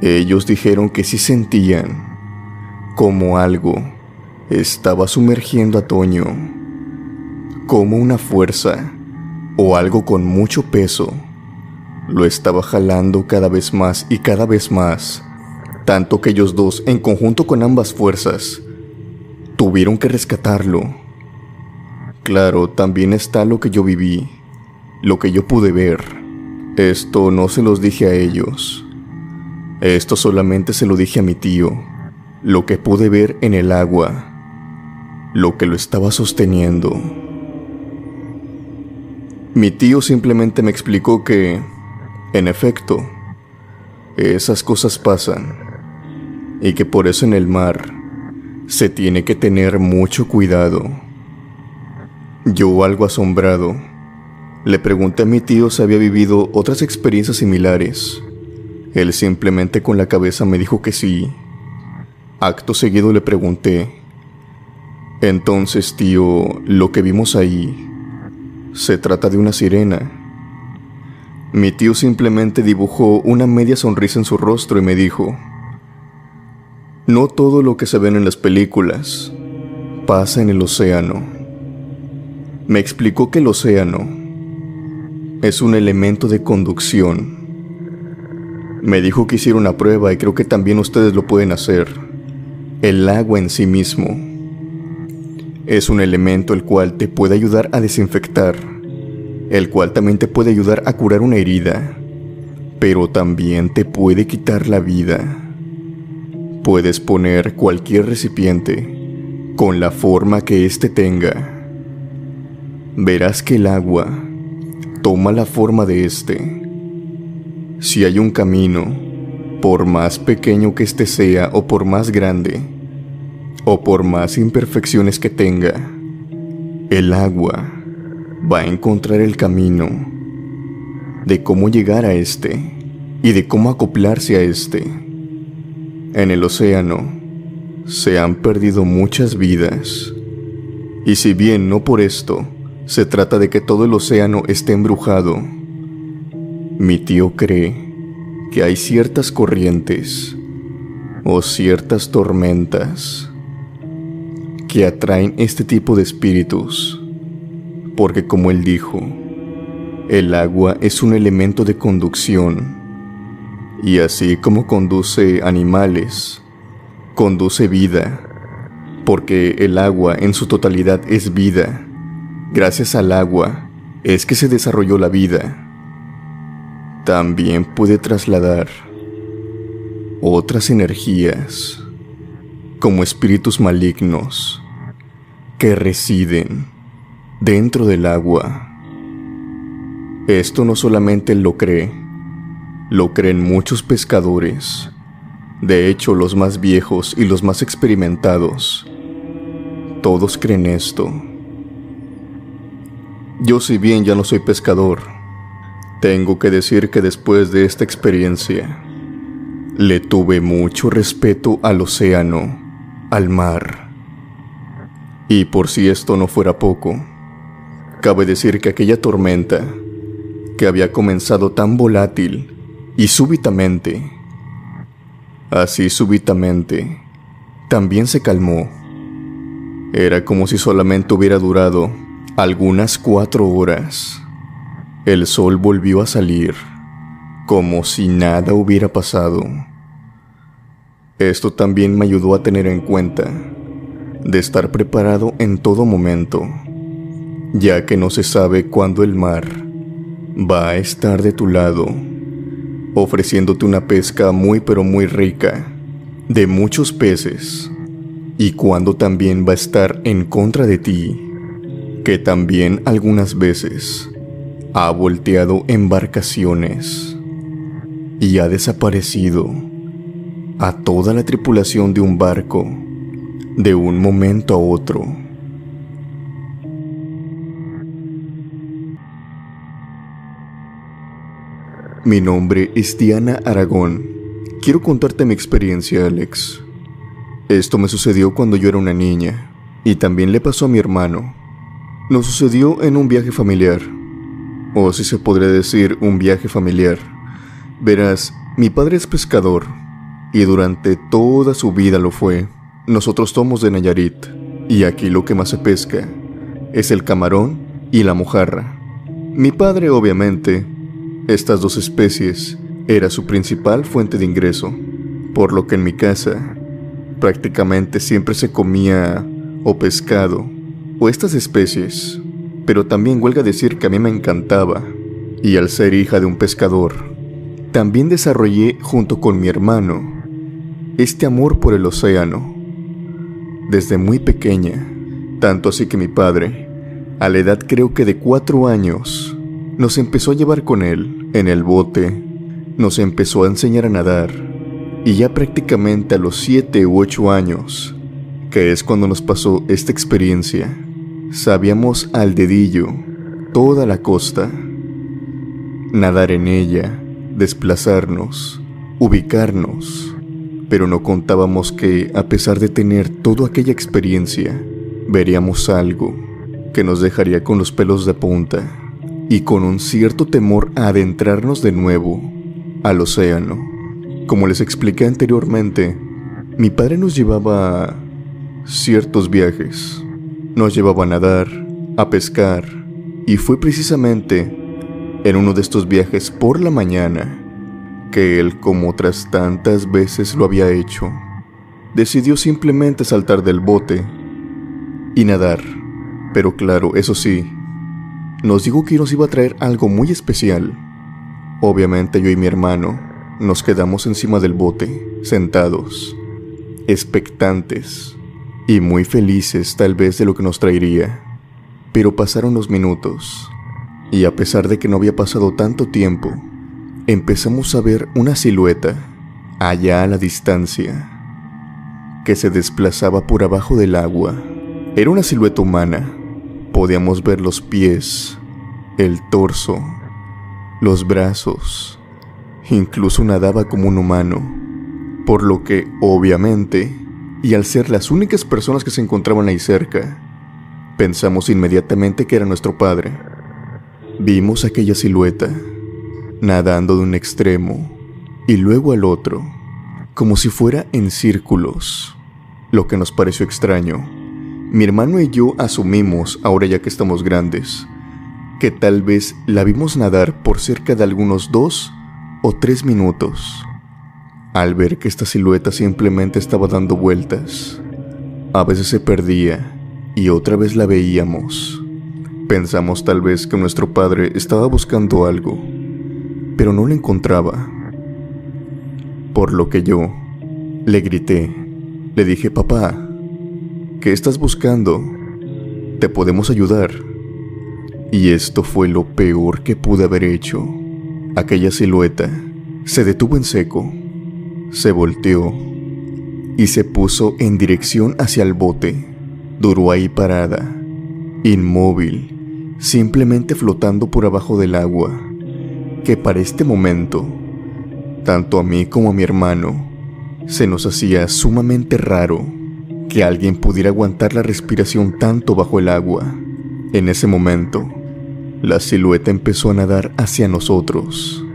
A: ellos dijeron que sí sentían como algo estaba sumergiendo a Toño, como una fuerza o algo con mucho peso lo estaba jalando cada vez más y cada vez más, tanto que ellos dos, en conjunto con ambas fuerzas, tuvieron que rescatarlo. Claro, también está lo que yo viví, lo que yo pude ver. Esto no se los dije a ellos. Esto solamente se lo dije a mi tío, lo que pude ver en el agua, lo que lo estaba sosteniendo. Mi tío simplemente me explicó que, en efecto, esas cosas pasan y que por eso en el mar se tiene que tener mucho cuidado. Yo, algo asombrado, le pregunté a mi tío si había vivido otras experiencias similares. Él simplemente con la cabeza me dijo que sí. Acto seguido le pregunté, Entonces, tío, lo que vimos ahí se trata de una sirena. Mi tío simplemente dibujó una media sonrisa en su rostro y me dijo: no todo lo que se ven en las películas pasa en el océano. Me explicó que el océano es un elemento de conducción. Me dijo que hiciera una prueba y creo que también ustedes lo pueden hacer. El agua en sí mismo es un elemento el cual te puede ayudar a desinfectar, el cual también te puede ayudar a curar una herida, pero también te puede quitar la vida. Puedes poner cualquier recipiente con la forma que éste tenga. Verás que el agua toma la forma de éste. Si hay un camino, por más pequeño que éste sea o por más grande, o por más imperfecciones que tenga, el agua va a encontrar el camino de cómo llegar a éste y de cómo acoplarse a éste. En el océano se han perdido muchas vidas, y si bien no por esto se trata de que todo el océano esté embrujado, mi tío cree que hay ciertas corrientes o ciertas tormentas que atraen este tipo de espíritus, porque como él dijo, el agua es un elemento de conducción, y así como conduce animales, conduce vida, porque el agua en su totalidad es vida. Gracias al agua es que se desarrolló la vida. También puede trasladar otras energías, como espíritus malignos, que residen dentro del agua. Esto no solamente él lo creen muchos pescadores. De hecho, los más viejos y los más experimentados, todos creen esto. Yo, si bien ya no soy pescador, tengo que decir que después de esta experiencia, le tuve mucho respeto al océano, al mar. Y por si esto no fuera poco, cabe decir que aquella tormenta, que había comenzado tan volátil y súbitamente, así súbitamente, también se calmó. Era como si solamente hubiera durado algunas 4 horas. El sol volvió a salir, como si nada hubiera pasado. Esto también me ayudó a tener en cuenta de estar preparado en todo momento, ya que no se sabe cuándo el mar va a estar de tu lado, ofreciéndote una pesca muy pero muy rica, de muchos peces, y cuando también va a estar en contra de ti, que también algunas veces ha volteado embarcaciones y ha desaparecido a toda la tripulación de un barco de un momento a otro. Mi nombre es Diana Aragón. Quiero contarte mi experiencia, Alex. Esto me sucedió cuando yo era una niña, y también le pasó a mi hermano. Nos sucedió en un viaje familiar, o si se podría decir un viaje familiar. Verás, mi padre es pescador, y durante toda su vida lo fue. Nosotros somos de Nayarit, y aquí lo que más se pesca es el camarón y la mojarra. Mi padre, obviamente, estas dos especies era su principal fuente de ingreso, por lo que en mi casa prácticamente siempre se comía o pescado o estas especies, pero también huelga decir que a mí me encantaba, y al ser hija de un pescador, también desarrollé junto con mi hermano este amor por el océano desde muy pequeña, tanto así que mi padre, a la edad creo que de 4 años, nos empezó a llevar con él en el bote, nos empezó a enseñar a nadar, y ya prácticamente a los 7 u 8 años, que es cuando nos pasó esta experiencia, sabíamos al dedillo toda la costa, nadar en ella, desplazarnos, ubicarnos, pero no contábamos que, a pesar de tener toda aquella experiencia, veríamos algo que nos dejaría con los pelos de punta y con un cierto temor a adentrarnos de nuevo al océano. Como les expliqué anteriormente, mi padre nos llevaba a ciertos viajes. Nos llevaba a nadar, a pescar, y fue precisamente en uno de estos viajes por la mañana que él, como otras tantas veces lo había hecho, decidió simplemente saltar del bote y nadar. Pero claro, eso sí, nos dijo que nos iba a traer algo muy especial. Obviamente yo y mi hermano nos quedamos encima del bote, sentados, expectantes y muy felices tal vez de lo que nos traería. Pero pasaron los minutos, y a pesar de que no había pasado tanto tiempo, empezamos a ver una silueta allá a la distancia que se desplazaba por abajo del agua. Era una silueta humana. Podíamos ver los pies, el torso, los brazos, incluso nadaba como un humano, por lo que, obviamente, y al ser las únicas personas que se encontraban ahí cerca, pensamos inmediatamente que era nuestro padre. Vimos aquella silueta, nadando de un extremo y luego al otro, como si fuera en círculos, lo que nos pareció extraño. Mi hermano y yo asumimos, ahora ya que estamos grandes, que tal vez la vimos nadar por cerca de algunos 2 o 3 minutos, al ver que esta silueta simplemente estaba dando vueltas. A veces se perdía y otra vez la veíamos. Pensamos tal vez que nuestro padre estaba buscando algo, pero no lo encontraba. Por lo que yo le grité, le dije: papá, ¿qué estás buscando? Te podemos ayudar. Y esto fue lo peor que pude haber hecho. Aquella silueta se detuvo en seco, se volteó y se puso en dirección hacia el bote. Duró ahí parada, inmóvil, simplemente flotando por abajo del agua, que para este momento, tanto a mí como a mi hermano, se nos hacía sumamente raro que alguien pudiera aguantar la respiración tanto bajo el agua. En ese momento, la silueta empezó a nadar hacia nosotros,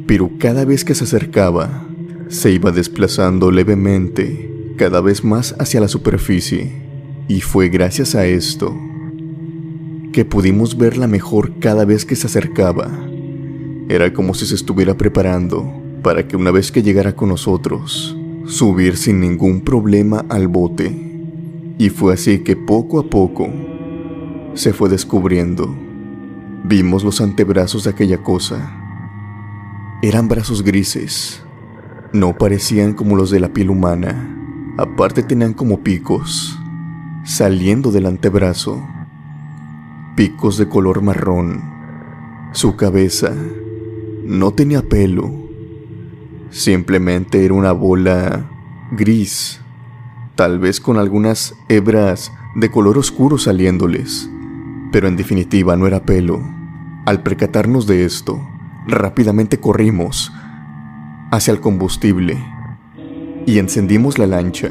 A: pero cada vez que se acercaba, se iba desplazando levemente, cada vez más hacia la superficie, y fue gracias a esto que pudimos verla mejor cada vez que se acercaba. Era como si se estuviera preparando para que una vez que llegara con nosotros, subir sin ningún problema al bote. Y fue así que poco a poco se fue descubriendo. Vimos los antebrazos de aquella cosa. Eran brazos grises. No parecían como los de la piel humana. Aparte tenían como picos saliendo del antebrazo. Picos de color marrón. Su cabeza no tenía pelo. Simplemente era una bola gris, tal vez con algunas hebras de color oscuro saliéndoles, pero en definitiva no era pelo. Al percatarnos de esto, rápidamente corrimos hacia el combustible y encendimos la lancha.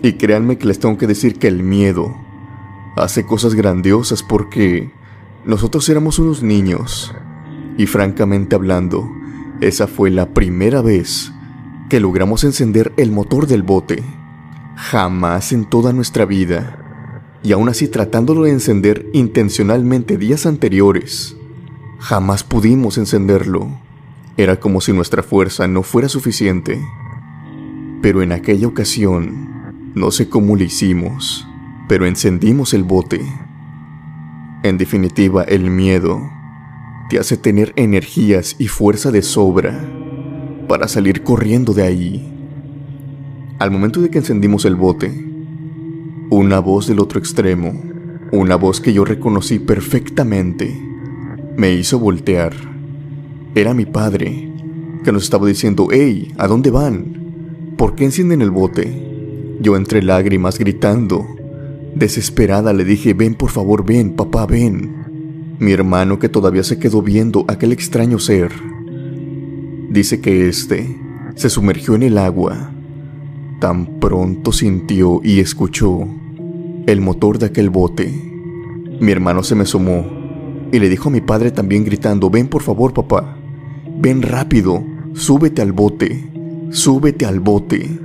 A: Y créanme que les tengo que decir que el miedo hace cosas grandiosas, porque nosotros éramos unos niños y francamente hablando, esa fue la primera vez que logramos encender el motor del bote. Jamás en toda nuestra vida, y aún así tratándolo de encender intencionalmente días anteriores, jamás pudimos encenderlo. Era como si nuestra fuerza no fuera suficiente. Pero en aquella ocasión, no sé cómo lo hicimos, pero encendimos el bote. En definitiva, el miedo te hace tener energías y fuerza de sobra para salir corriendo de ahí. Al momento de que encendimos el bote, una voz del otro extremo, una voz que yo reconocí perfectamente, me hizo voltear. Era mi padre, que nos estaba diciendo: «Hey, ¿a dónde van? ¿Por qué encienden el bote?». Yo entre lágrimas gritando, desesperada le dije: «Ven, por favor, ven, papá, ven». Mi hermano, que todavía se quedó viendo aquel extraño ser, dice que se sumergió en el agua. Tan pronto sintió y escuchó el motor de aquel bote. Mi hermano se me asomó y le dijo a mi padre también gritando: ven por favor, papá, ven rápido, súbete al bote, súbete al bote.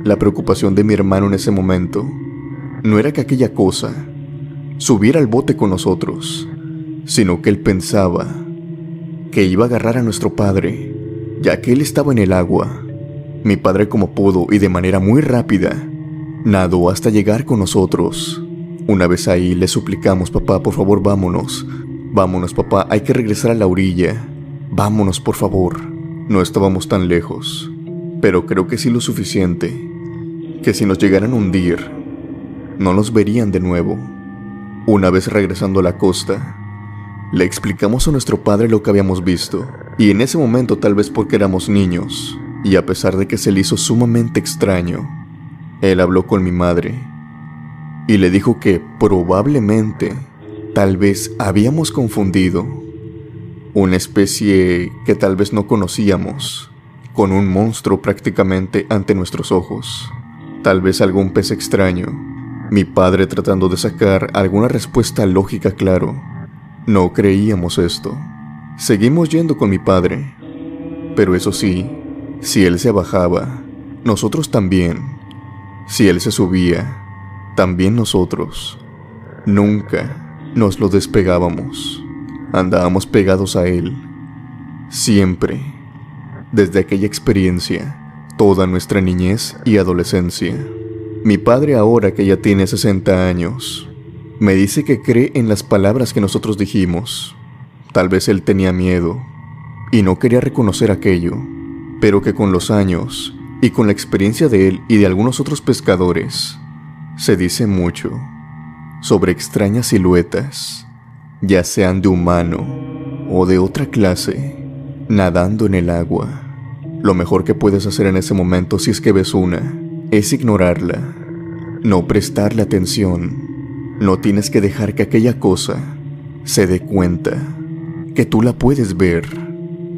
A: La preocupación de mi hermano en ese momento no era que aquella cosa subiera al bote con nosotros, sino que él pensaba que iba a agarrar a nuestro padre, ya que él estaba en el agua. Mi padre, como pudo y de manera muy rápida, nadó hasta llegar con nosotros. Una vez ahí le suplicamos: papá, por favor, vámonos. Vámonos, papá, hay que regresar a la orilla. Vámonos, por favor. No estábamos tan lejos, pero creo que sí lo suficiente, que si nos llegaran a hundir, no nos verían de nuevo. Una vez regresando a la costa, le explicamos a nuestro padre lo que habíamos visto, y en ese momento, tal vez porque éramos niños, y a pesar de que se le hizo sumamente extraño, él habló con mi madre y le dijo que probablemente, tal vez habíamos confundido una especie que tal vez no conocíamos con un monstruo prácticamente ante nuestros ojos, tal vez algún pez extraño. Mi padre tratando de sacar alguna respuesta lógica, claro. No creíamos esto. Seguimos yendo con mi padre, pero eso sí, si él se bajaba, nosotros también. Si él se subía, también nosotros. Nunca nos lo despegábamos. Andábamos pegados a él. Siempre. Desde aquella experiencia, toda nuestra niñez y adolescencia. Mi padre, ahora que ya tiene 60 años, me dice que cree en las palabras que nosotros dijimos. Tal vez él tenía miedo y no quería reconocer aquello, pero que con los años y con la experiencia de él y de algunos otros pescadores, se dice mucho sobre extrañas siluetas, ya sean de humano o de otra clase, nadando en el agua. Lo mejor que puedes hacer en ese momento, si es que ves una, es ignorarla, no prestarle atención. No tienes que dejar que aquella cosa se dé cuenta que tú la puedes ver,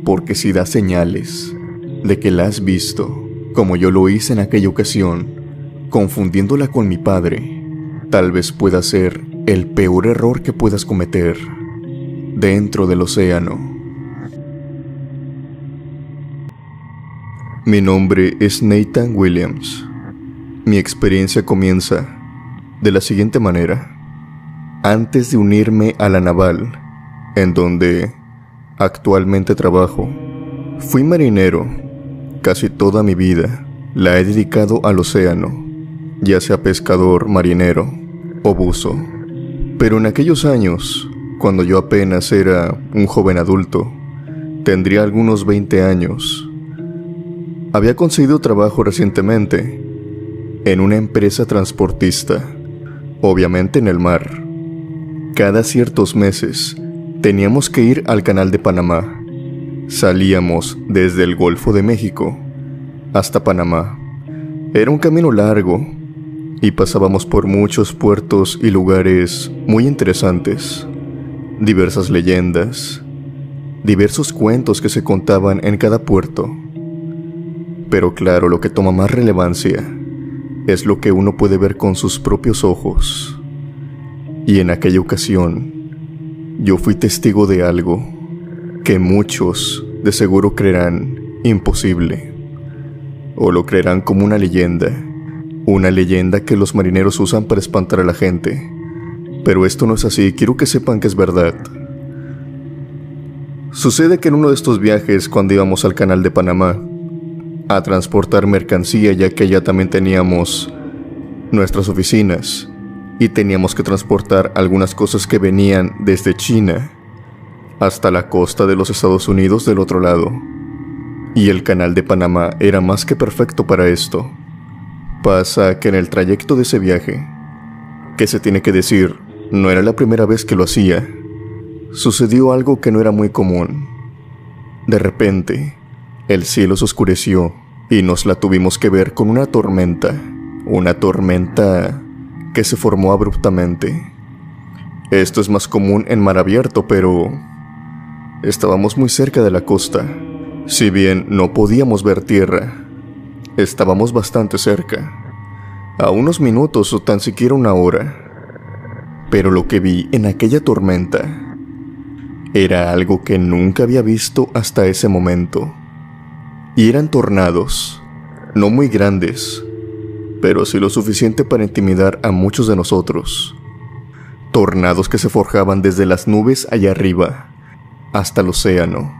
A: porque si da señales de que la has visto, como yo lo hice en aquella ocasión, confundiéndola con mi padre, tal vez pueda ser el peor error que puedas cometer dentro del océano. Mi nombre es Nathan Williams. Mi experiencia comienza de la siguiente manera. Antes de unirme a la naval, en donde actualmente trabajo, fui marinero. Casi toda mi vida la he dedicado al océano, ya sea pescador, marinero o buzo. Pero en aquellos años, cuando yo apenas era un joven adulto, tendría algunos 20 años, había conseguido trabajo recientemente en una empresa transportista, obviamente en el mar. Cada ciertos meses teníamos que ir al Canal de Panamá. Salíamos desde el Golfo de México hasta Panamá. Era un camino largo y pasábamos por muchos puertos y lugares muy interesantes. Diversas leyendas, diversos cuentos que se contaban en cada puerto. Pero claro, lo que toma más relevancia es lo que uno puede ver con sus propios ojos. Y en aquella ocasión, yo fui testigo de algo que muchos de seguro creerán imposible, o lo creerán como una leyenda que los marineros usan para espantar a la gente. Pero esto no es así, quiero que sepan que es verdad. Sucede que en uno de estos viajes, cuando íbamos al Canal de Panamá a transportar mercancía, ya que allá también teníamos nuestras oficinas y teníamos que transportar algunas cosas que venían desde China hasta la costa de los Estados Unidos del otro lado. Y el Canal de Panamá era más que perfecto para esto. Pasa que en el trayecto de ese viaje, que se tiene que decir, no era la primera vez que lo hacía, sucedió algo que no era muy común. De repente, el cielo se oscureció y nos la tuvimos que ver con una tormenta que se formó abruptamente. Esto es más común en mar abierto, pero estábamos muy cerca de la costa. Si bien no podíamos ver tierra, estábamos bastante cerca, a unos minutos o tan siquiera una hora. Pero lo que vi en aquella tormenta era algo que nunca había visto hasta ese momento. Y eran tornados, no muy grandes, pero sí lo suficiente para intimidar a muchos de nosotros. Tornados que se forjaban desde las nubes allá arriba hasta el océano,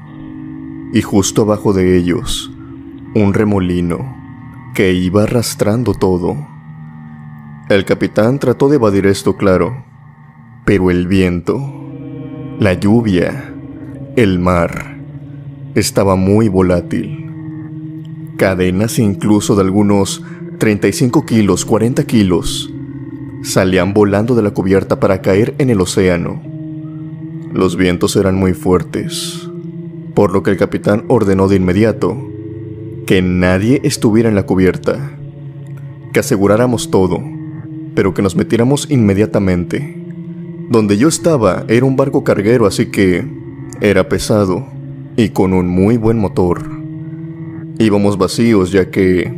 A: y justo abajo de ellos, un remolino que iba arrastrando todo. El capitán trató de evadir esto, claro, pero el viento, la lluvia, el mar, estaba muy volátil. Cadenas incluso de algunos 35 kilos, 40 kilos, salían volando de la cubierta para caer en el océano. Los vientos eran muy fuertes, por lo que el capitán ordenó de inmediato que nadie estuviera en la cubierta, que aseguráramos todo, pero que nos metiéramos inmediatamente. Donde yo estaba era un barco carguero, así que era pesado y con un muy buen motor. Íbamos vacíos, ya que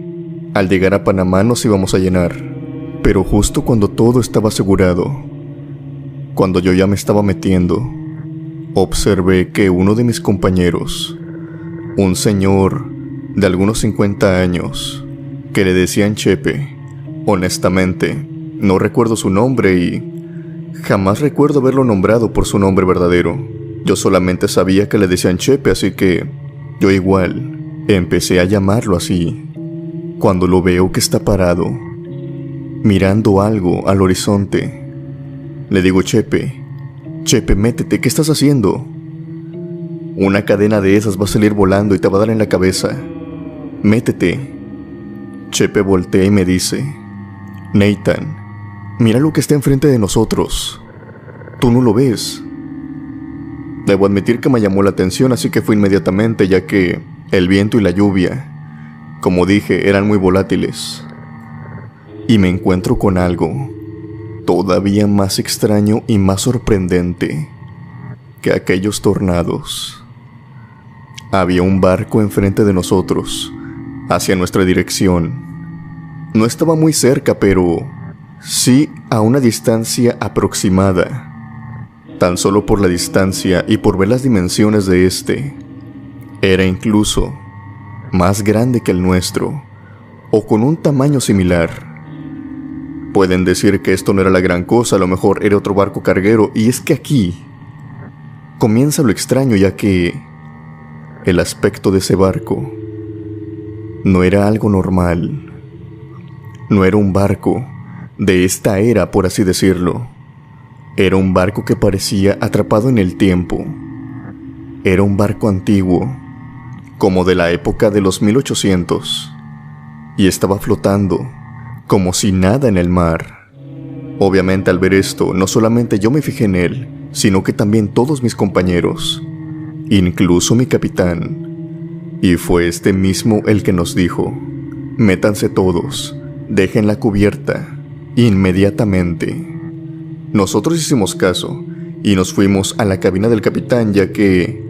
A: al llegar a Panamá nos íbamos a llenar. Pero justo cuando todo estaba asegurado, cuando yo ya me estaba metiendo, observé que uno de mis compañeros, un señor de algunos 50 años, que le decían Chepe, honestamente, no recuerdo su nombre y jamás recuerdo haberlo nombrado por su nombre verdadero. Yo solamente sabía que le decían Chepe, así que yo igual empecé a llamarlo así. Cuando lo veo que está parado, mirando algo al horizonte, le digo: Chepe, métete, ¿qué estás haciendo? Una cadena de esas va a salir volando y te va a dar en la cabeza. Métete. Chepe voltea y me dice: Nathan, mira lo que está enfrente de nosotros. ¿Tú no lo ves? Debo admitir que me llamó la atención, así que fui inmediatamente, ya que el viento y la lluvia, como dije, eran muy volátiles. Y me encuentro con algo todavía más extraño y más sorprendente que aquellos tornados. Había un barco enfrente de nosotros, hacia nuestra dirección. No estaba muy cerca, pero sí a una distancia aproximada. Tan solo por la distancia y por ver las dimensiones de este, era incluso más grande que el nuestro, o con un tamaño similar. Pueden decir que esto no era la gran cosa, a lo mejor era otro barco carguero, y es que aquí comienza lo extraño, ya que el aspecto de ese barco no era algo normal. No era un barco de esta era, por así decirlo. Era un barco que parecía atrapado en el tiempo. Era un barco antiguo, como de la época de los 1800, y estaba flotando como si nada en el mar. Obviamente, al ver esto, no solamente yo me fijé en él, sino que también todos mis compañeros, incluso mi capitán. Y fue este mismo el que nos dijo: métanse todos, dejen la cubierta inmediatamente. Nosotros hicimos caso y nos fuimos a la cabina del capitán, ya que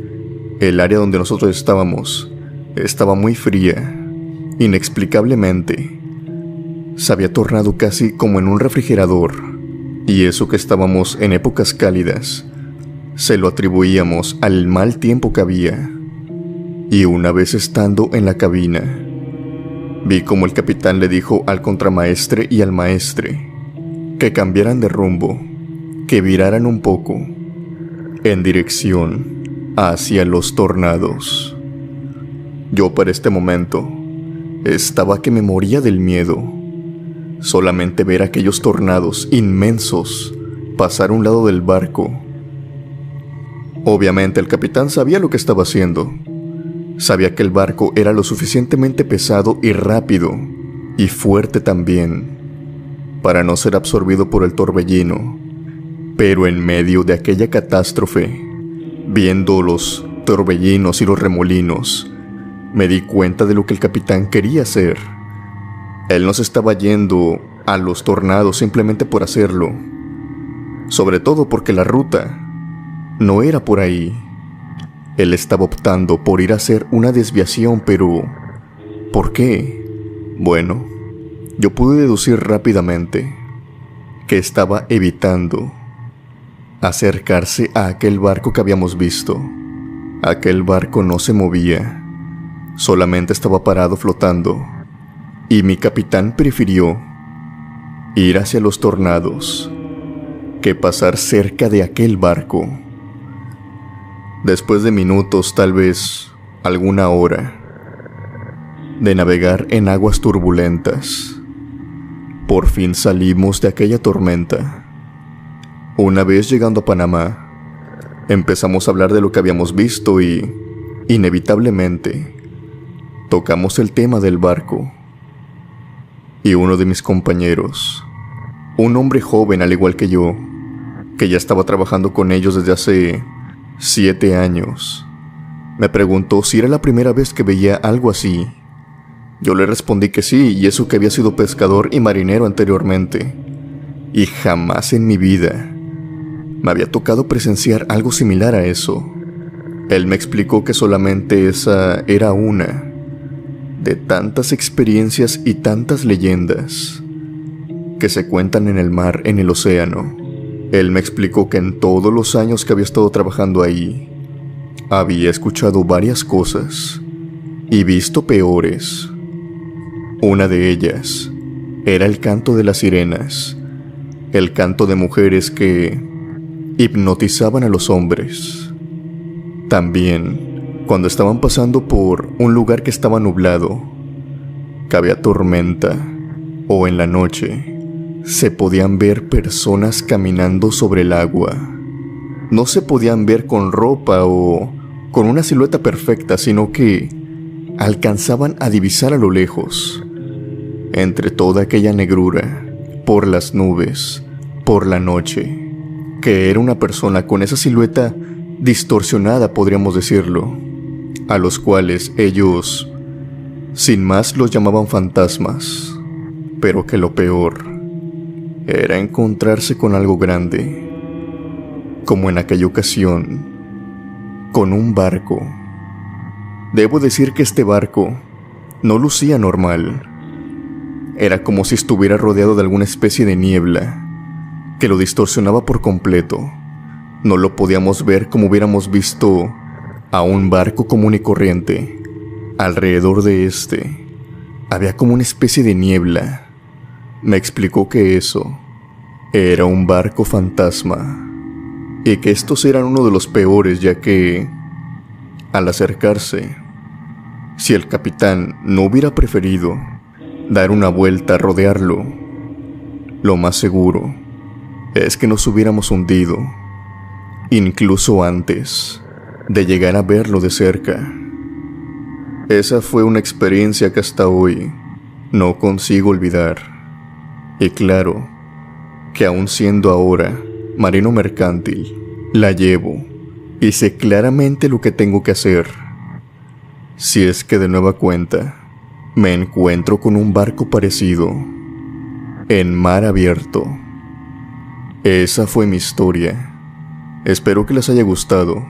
A: el área donde nosotros estábamos estaba muy fría. Inexplicablemente se había tornado casi como en un refrigerador, y eso que estábamos en épocas cálidas se lo atribuíamos al mal tiempo que había. Y una vez estando en la cabina, vi como el capitán le dijo al contramaestre y al maestre que cambiaran de rumbo, que viraran un poco en dirección hacia los tornados. Yo para este momento estaba que me moría del miedo. Solamente ver aquellos tornados inmensos pasar a un lado del barco. Obviamente el capitán sabía lo que estaba haciendo. Sabía que el barco era lo suficientemente pesado y rápido, y fuerte también, para no ser absorbido por el torbellino. Pero en medio de aquella catástrofe, viendo los torbellinos y los remolinos, me di cuenta de lo que el capitán quería hacer. Él no se estaba yendo a los tornados simplemente por hacerlo, sobre todo porque la ruta no era por ahí. Él estaba optando por ir a hacer una desviación, pero ¿por qué? Bueno, yo pude deducir rápidamente que estaba evitando acercarse a aquel barco que habíamos visto. Aquel barco no se movía, solamente estaba parado flotando, y mi capitán prefirió ir hacia los tornados que pasar cerca de aquel barco. Después de minutos, tal vez alguna hora, de navegar en aguas turbulentas, por fin salimos de aquella tormenta. Una vez llegando a Panamá, empezamos a hablar de lo que habíamos visto y, inevitablemente, tocamos el tema del barco. Y uno de mis compañeros, un hombre joven al igual que yo, que ya estaba trabajando con ellos desde hace 7 años, me preguntó si era la primera vez que veía algo así. Yo le respondí que sí, y eso que había sido pescador y marinero anteriormente, y jamás en mi vida me había tocado presenciar algo similar a eso. Él me explicó que solamente esa era una de tantas experiencias y tantas leyendas que se cuentan en el mar, en el océano. Él me explicó que en todos los años que había estado trabajando ahí, había escuchado varias cosas y visto peores. Una de ellas era el canto de las sirenas, el canto de mujeres que hipnotizaban a los hombres. También, cuando estaban pasando por un lugar que estaba nublado, que había tormenta, o en la noche, se podían ver personas caminando sobre el agua. No se podían ver con ropa o con una silueta perfecta, sino que alcanzaban a divisar a lo lejos, entre toda aquella negrura, por las nubes, por la noche, que era una persona con esa silueta distorsionada, podríamos decirlo, a los cuales ellos, sin más, los llamaban fantasmas, pero que lo peor era encontrarse con algo grande, como en aquella ocasión, con un barco. Debo decir que este barco no lucía normal. Era como si estuviera rodeado de alguna especie de niebla que lo distorsionaba por completo. No lo podíamos ver como hubiéramos visto a un barco común y corriente. Alrededor de este había como una especie de niebla. Me explicó que eso era un barco fantasma y que estos eran uno de los peores, ya que al acercarse, si el capitán no hubiera preferido dar una vuelta a rodearlo, lo más seguro es que nos hubiéramos hundido, incluso antes de llegar a verlo de cerca. Esa fue una experiencia que hasta hoy no consigo olvidar. Y claro, que aún siendo ahora marino mercantil, la llevo y sé claramente lo que tengo que hacer si es que de nueva cuenta me encuentro con un barco parecido en mar abierto. Esa fue mi historia. Espero que les haya gustado.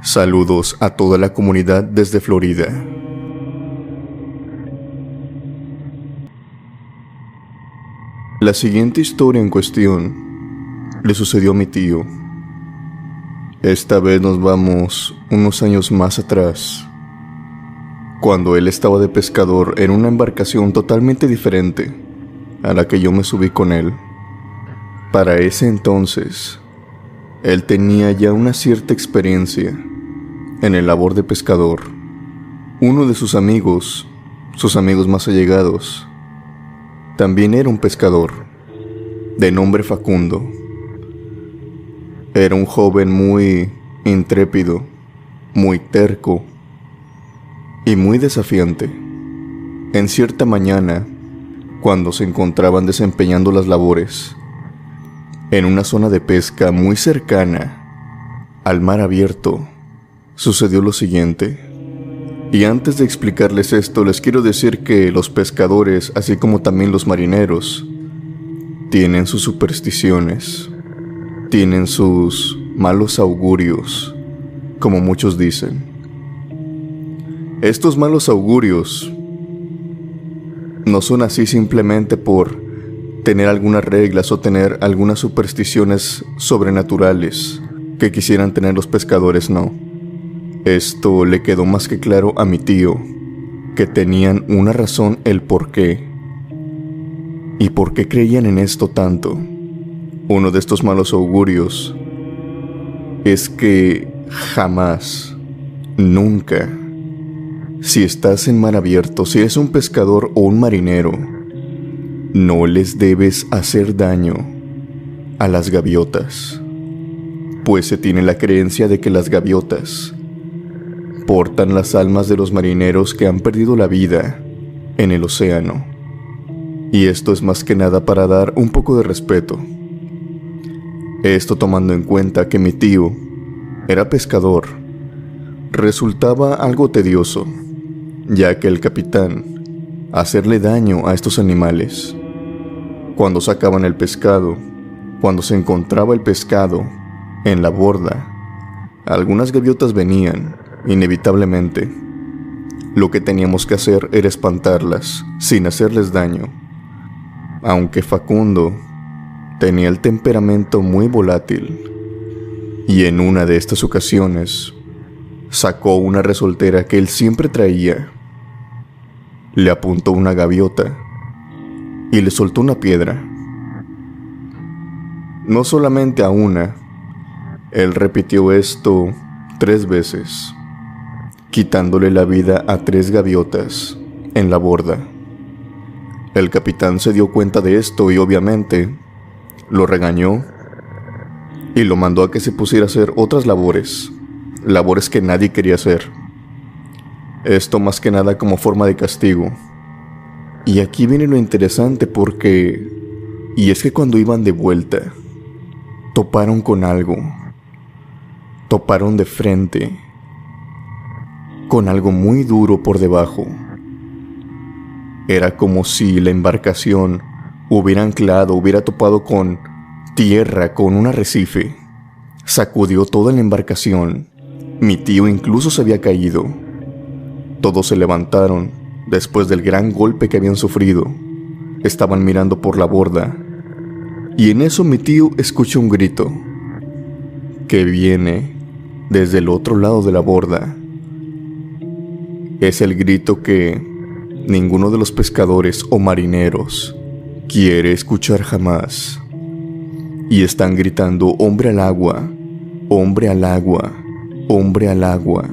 A: Saludos a toda la comunidad desde Florida. La siguiente historia en cuestión le sucedió a mi tío. Esta vez nos vamos unos años más atrás, cuando él estaba de pescador en una embarcación totalmente diferente a la que yo me subí con él. Para ese entonces, él tenía ya una cierta experiencia en el labor de pescador. Uno de sus amigos más allegados, también era un pescador, de nombre Facundo. Era un joven muy intrépido, muy terco y muy desafiante. En cierta mañana, cuando se encontraban desempeñando las labores, en una zona de pesca muy cercana al mar abierto, sucedió lo siguiente. Y antes de explicarles esto, les quiero decir que los pescadores, así como también los marineros, tienen sus supersticiones, tienen sus malos augurios, como muchos dicen. Estos malos augurios no son así simplemente por tener algunas reglas o tener algunas supersticiones sobrenaturales que quisieran tener los pescadores, no. Esto le quedó más que claro a mi tío, que tenían una razón el por qué. ¿Y por qué creían en esto tanto? Uno de estos malos augurios es que jamás, nunca, si estás en mar abierto, si eres un pescador o un marinero, no les debes hacer daño a las gaviotas, pues se tiene la creencia de que las gaviotas portan las almas de los marineros que han perdido la vida en el océano. Y esto es más que nada para dar un poco de respeto. Esto tomando en cuenta que mi tío era pescador, resultaba algo tedioso, ya que el capitán hacerle daño a estos animales. Cuando sacaban el pescado, cuando se encontraba el pescado en la borda, algunas gaviotas venían, inevitablemente. Lo que teníamos que hacer era espantarlas, sin hacerles daño. Aunque Facundo tenía el temperamento muy volátil, y en una de estas ocasiones sacó una resoltera que él siempre traía, le apuntó una gaviota y le soltó una piedra. No solamente a una, él repitió esto 3 veces, quitándole la vida a 3 gaviotas en la borda. El capitán se dio cuenta de esto y obviamente lo regañó y lo mandó a que se pusiera a hacer otras labores que nadie quería hacer. Esto más que nada como forma de castigo. Y aquí viene lo interesante porque... Y es que cuando iban de vuelta, toparon con algo. Toparon de frente con algo muy duro por debajo. Era como si la embarcación hubiera anclado, hubiera topado con tierra, con un arrecife. Sacudió toda la embarcación. Mi tío incluso se había caído. Todos se levantaron después del gran golpe que habían sufrido. Estaban mirando por la borda. Y en eso mi tío escucha un grito que viene desde el otro lado de la borda. Es el grito que ninguno de los pescadores o marineros quiere escuchar jamás. Y están gritando: hombre al agua, hombre al agua, hombre al agua.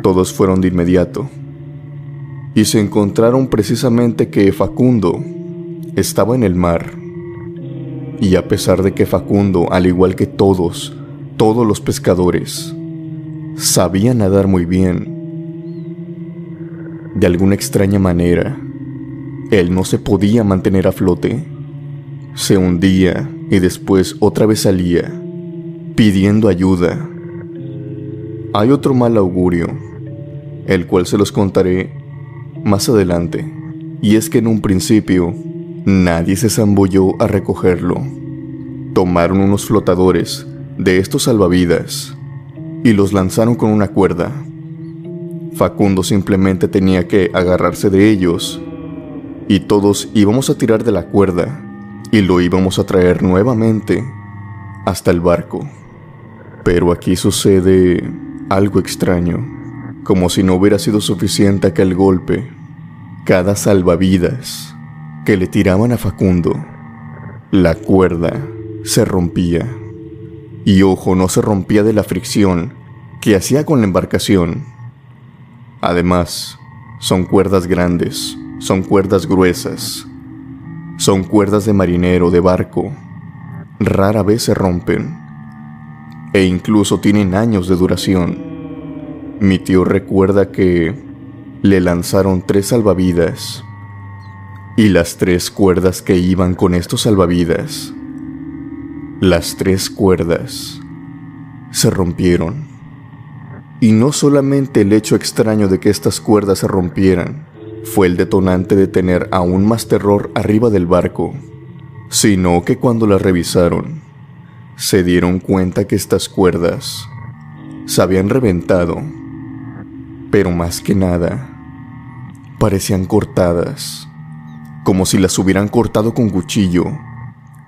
A: Todos fueron de inmediato y se encontraron precisamente que Facundo estaba en el mar. Y a pesar de que Facundo, al igual que todos los pescadores, sabía nadar muy bien, de alguna extraña manera, él no se podía mantener a flote. Se hundía y después otra vez salía, pidiendo ayuda. Hay otro mal augurio, el cual se los contaré más adelante, y es que en un principio nadie se zambulló a recogerlo. Tomaron unos flotadores de estos salvavidas y los lanzaron con una cuerda. Facundo simplemente tenía que agarrarse de ellos y todos íbamos a tirar de la cuerda y lo íbamos a traer nuevamente hasta el barco. Pero aquí sucede algo extraño, como si no hubiera sido suficiente aquel golpe. Cada salvavidas que le tiraban a Facundo, la cuerda se rompía. Y ojo, no se rompía de la fricción que hacía con la embarcación. Además, son cuerdas grandes, son cuerdas gruesas, son cuerdas de marinero, de barco. Rara vez se rompen, e incluso tienen años de duración. Mi tío recuerda que le lanzaron 3 salvavidas, y las 3 cuerdas que iban con estos salvavidas, las 3 cuerdas se rompieron. Y no solamente el hecho extraño de que estas cuerdas se rompieran fue el detonante de tener aún más terror arriba del barco, sino que cuando las revisaron, se dieron cuenta que estas cuerdas se habían reventado, pero más que nada, parecían cortadas, como si las hubieran cortado con cuchillo.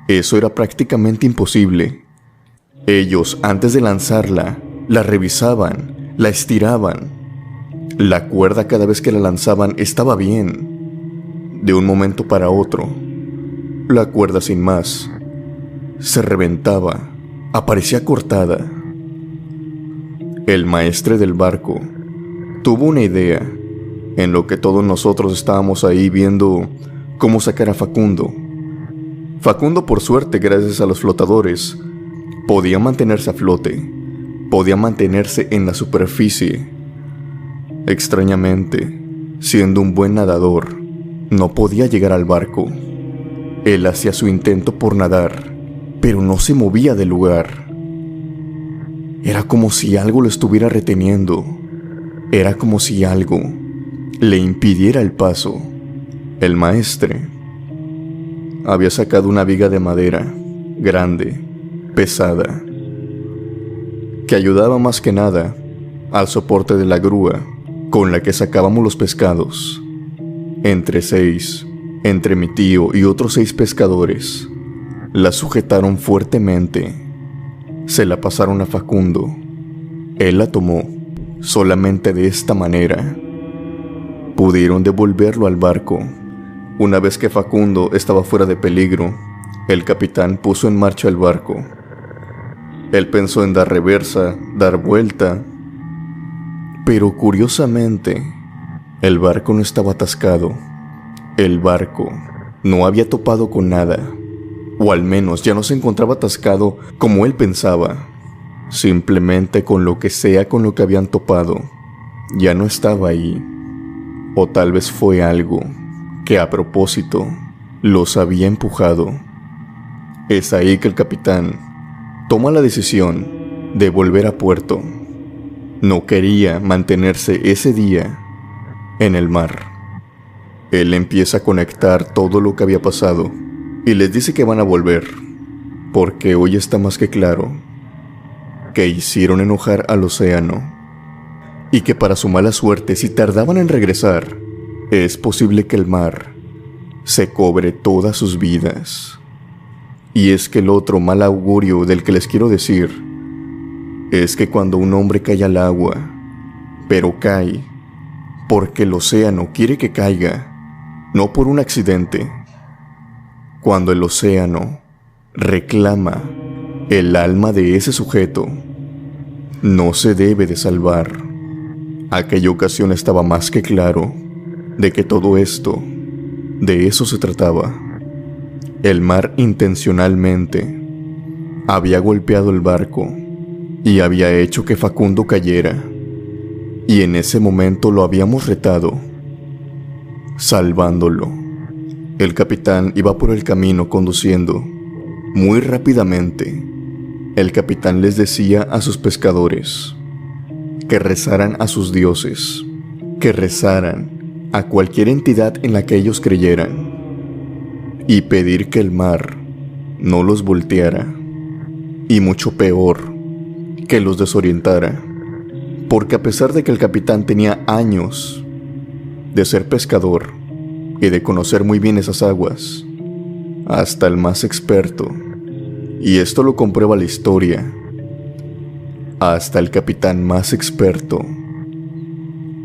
A: Eso era prácticamente imposible. Ellos, antes de lanzarla, la revisaban, la estiraban. La cuerda cada vez que la lanzaban estaba bien. De un momento para otro, la cuerda sin más se reventaba, aparecía cortada. El maestre del barco tuvo una idea, en lo que todos nosotros estábamos ahí viendo cómo sacar a Facundo. Facundo, por suerte, gracias a los flotadores, podía mantenerse a flote, podía mantenerse en la superficie. Extrañamente, siendo un buen nadador, no podía llegar al barco. Él hacía su intento por nadar, pero no se movía del lugar. Era como si algo lo estuviera reteniendo. Era como si algo le impidiera el paso. El maestre había sacado una viga de madera, grande, pesada, que ayudaba más que nada al soporte de la grúa con la que sacábamos los pescados. Entre mi tío y otros 6 pescadores, la sujetaron fuertemente. Se la pasaron a Facundo. Él la tomó. Solamente de esta manera pudieron devolverlo al barco. Una vez que Facundo estaba fuera de peligro, el capitán puso en marcha el barco. Él pensó en dar reversa, dar vuelta, pero curiosamente, el barco no estaba atascado. El barco no había topado con nada, o al menos ya no se encontraba atascado como él pensaba. Simplemente con lo que sea con lo que habían topado, ya no estaba ahí. O tal vez fue algo que a propósito los había empujado. Es ahí que el capitán toma la decisión de volver a puerto. No quería mantenerse ese día en el mar. Él empieza a conectar todo lo que había pasado y les dice que van a volver, porque hoy está más que claro que hicieron enojar al océano y que para su mala suerte, si tardaban en regresar, es posible que el mar se cobre todas sus vidas. Y es que el otro mal augurio del que les quiero decir es que cuando un hombre cae al agua, pero cae porque el océano quiere que caiga, no por un accidente. Cuando el océano reclama el alma de ese sujeto, no se debe de salvar. Aquella ocasión estaba más que claro de que todo esto, de eso se trataba. El mar intencionalmente había golpeado el barco y había hecho que Facundo cayera. Y en ese momento lo habíamos retado, salvándolo. El capitán iba por el camino conduciendo muy rápidamente. El capitán les decía a sus pescadores que rezaran a sus dioses, que rezaran a cualquier entidad en la que ellos creyeran, y pedir que el mar no los volteara, y mucho peor, que los desorientara, porque a pesar de que el capitán tenía años de ser pescador y de conocer muy bien esas aguas, hasta el más experto, y esto lo comprueba la historia, hasta el capitán más experto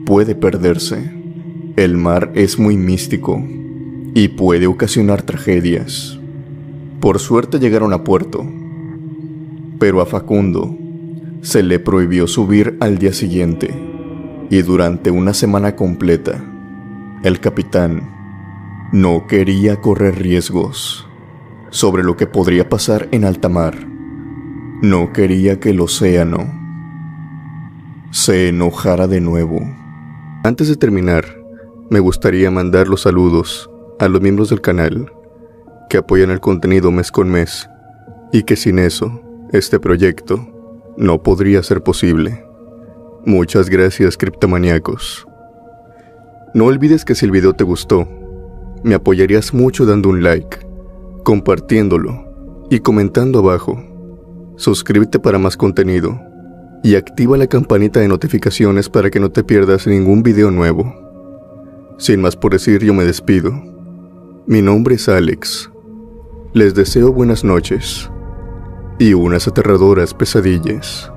A: puede perderse. El mar es muy místico y puede ocasionar tragedias. Por suerte llegaron a puerto, pero a Facundo se le prohibió subir al día siguiente, y durante una semana completa, el capitán no quería correr riesgos sobre lo que podría pasar en alta mar. No quería que el océano se enojara de nuevo. Antes de terminar, me gustaría mandar los saludos a los miembros del canal que apoyan el contenido mes con mes, y que sin eso, este proyecto no podría ser posible. Muchas gracias, criptomaníacos. No olvides que si el video te gustó, me apoyarías mucho dando un like, compartiéndolo y comentando abajo. Suscríbete para más contenido y activa la campanita de notificaciones para que no te pierdas ningún video nuevo. Sin más por decir, yo me despido. Mi nombre es Alex. Les deseo buenas noches y unas aterradoras pesadillas.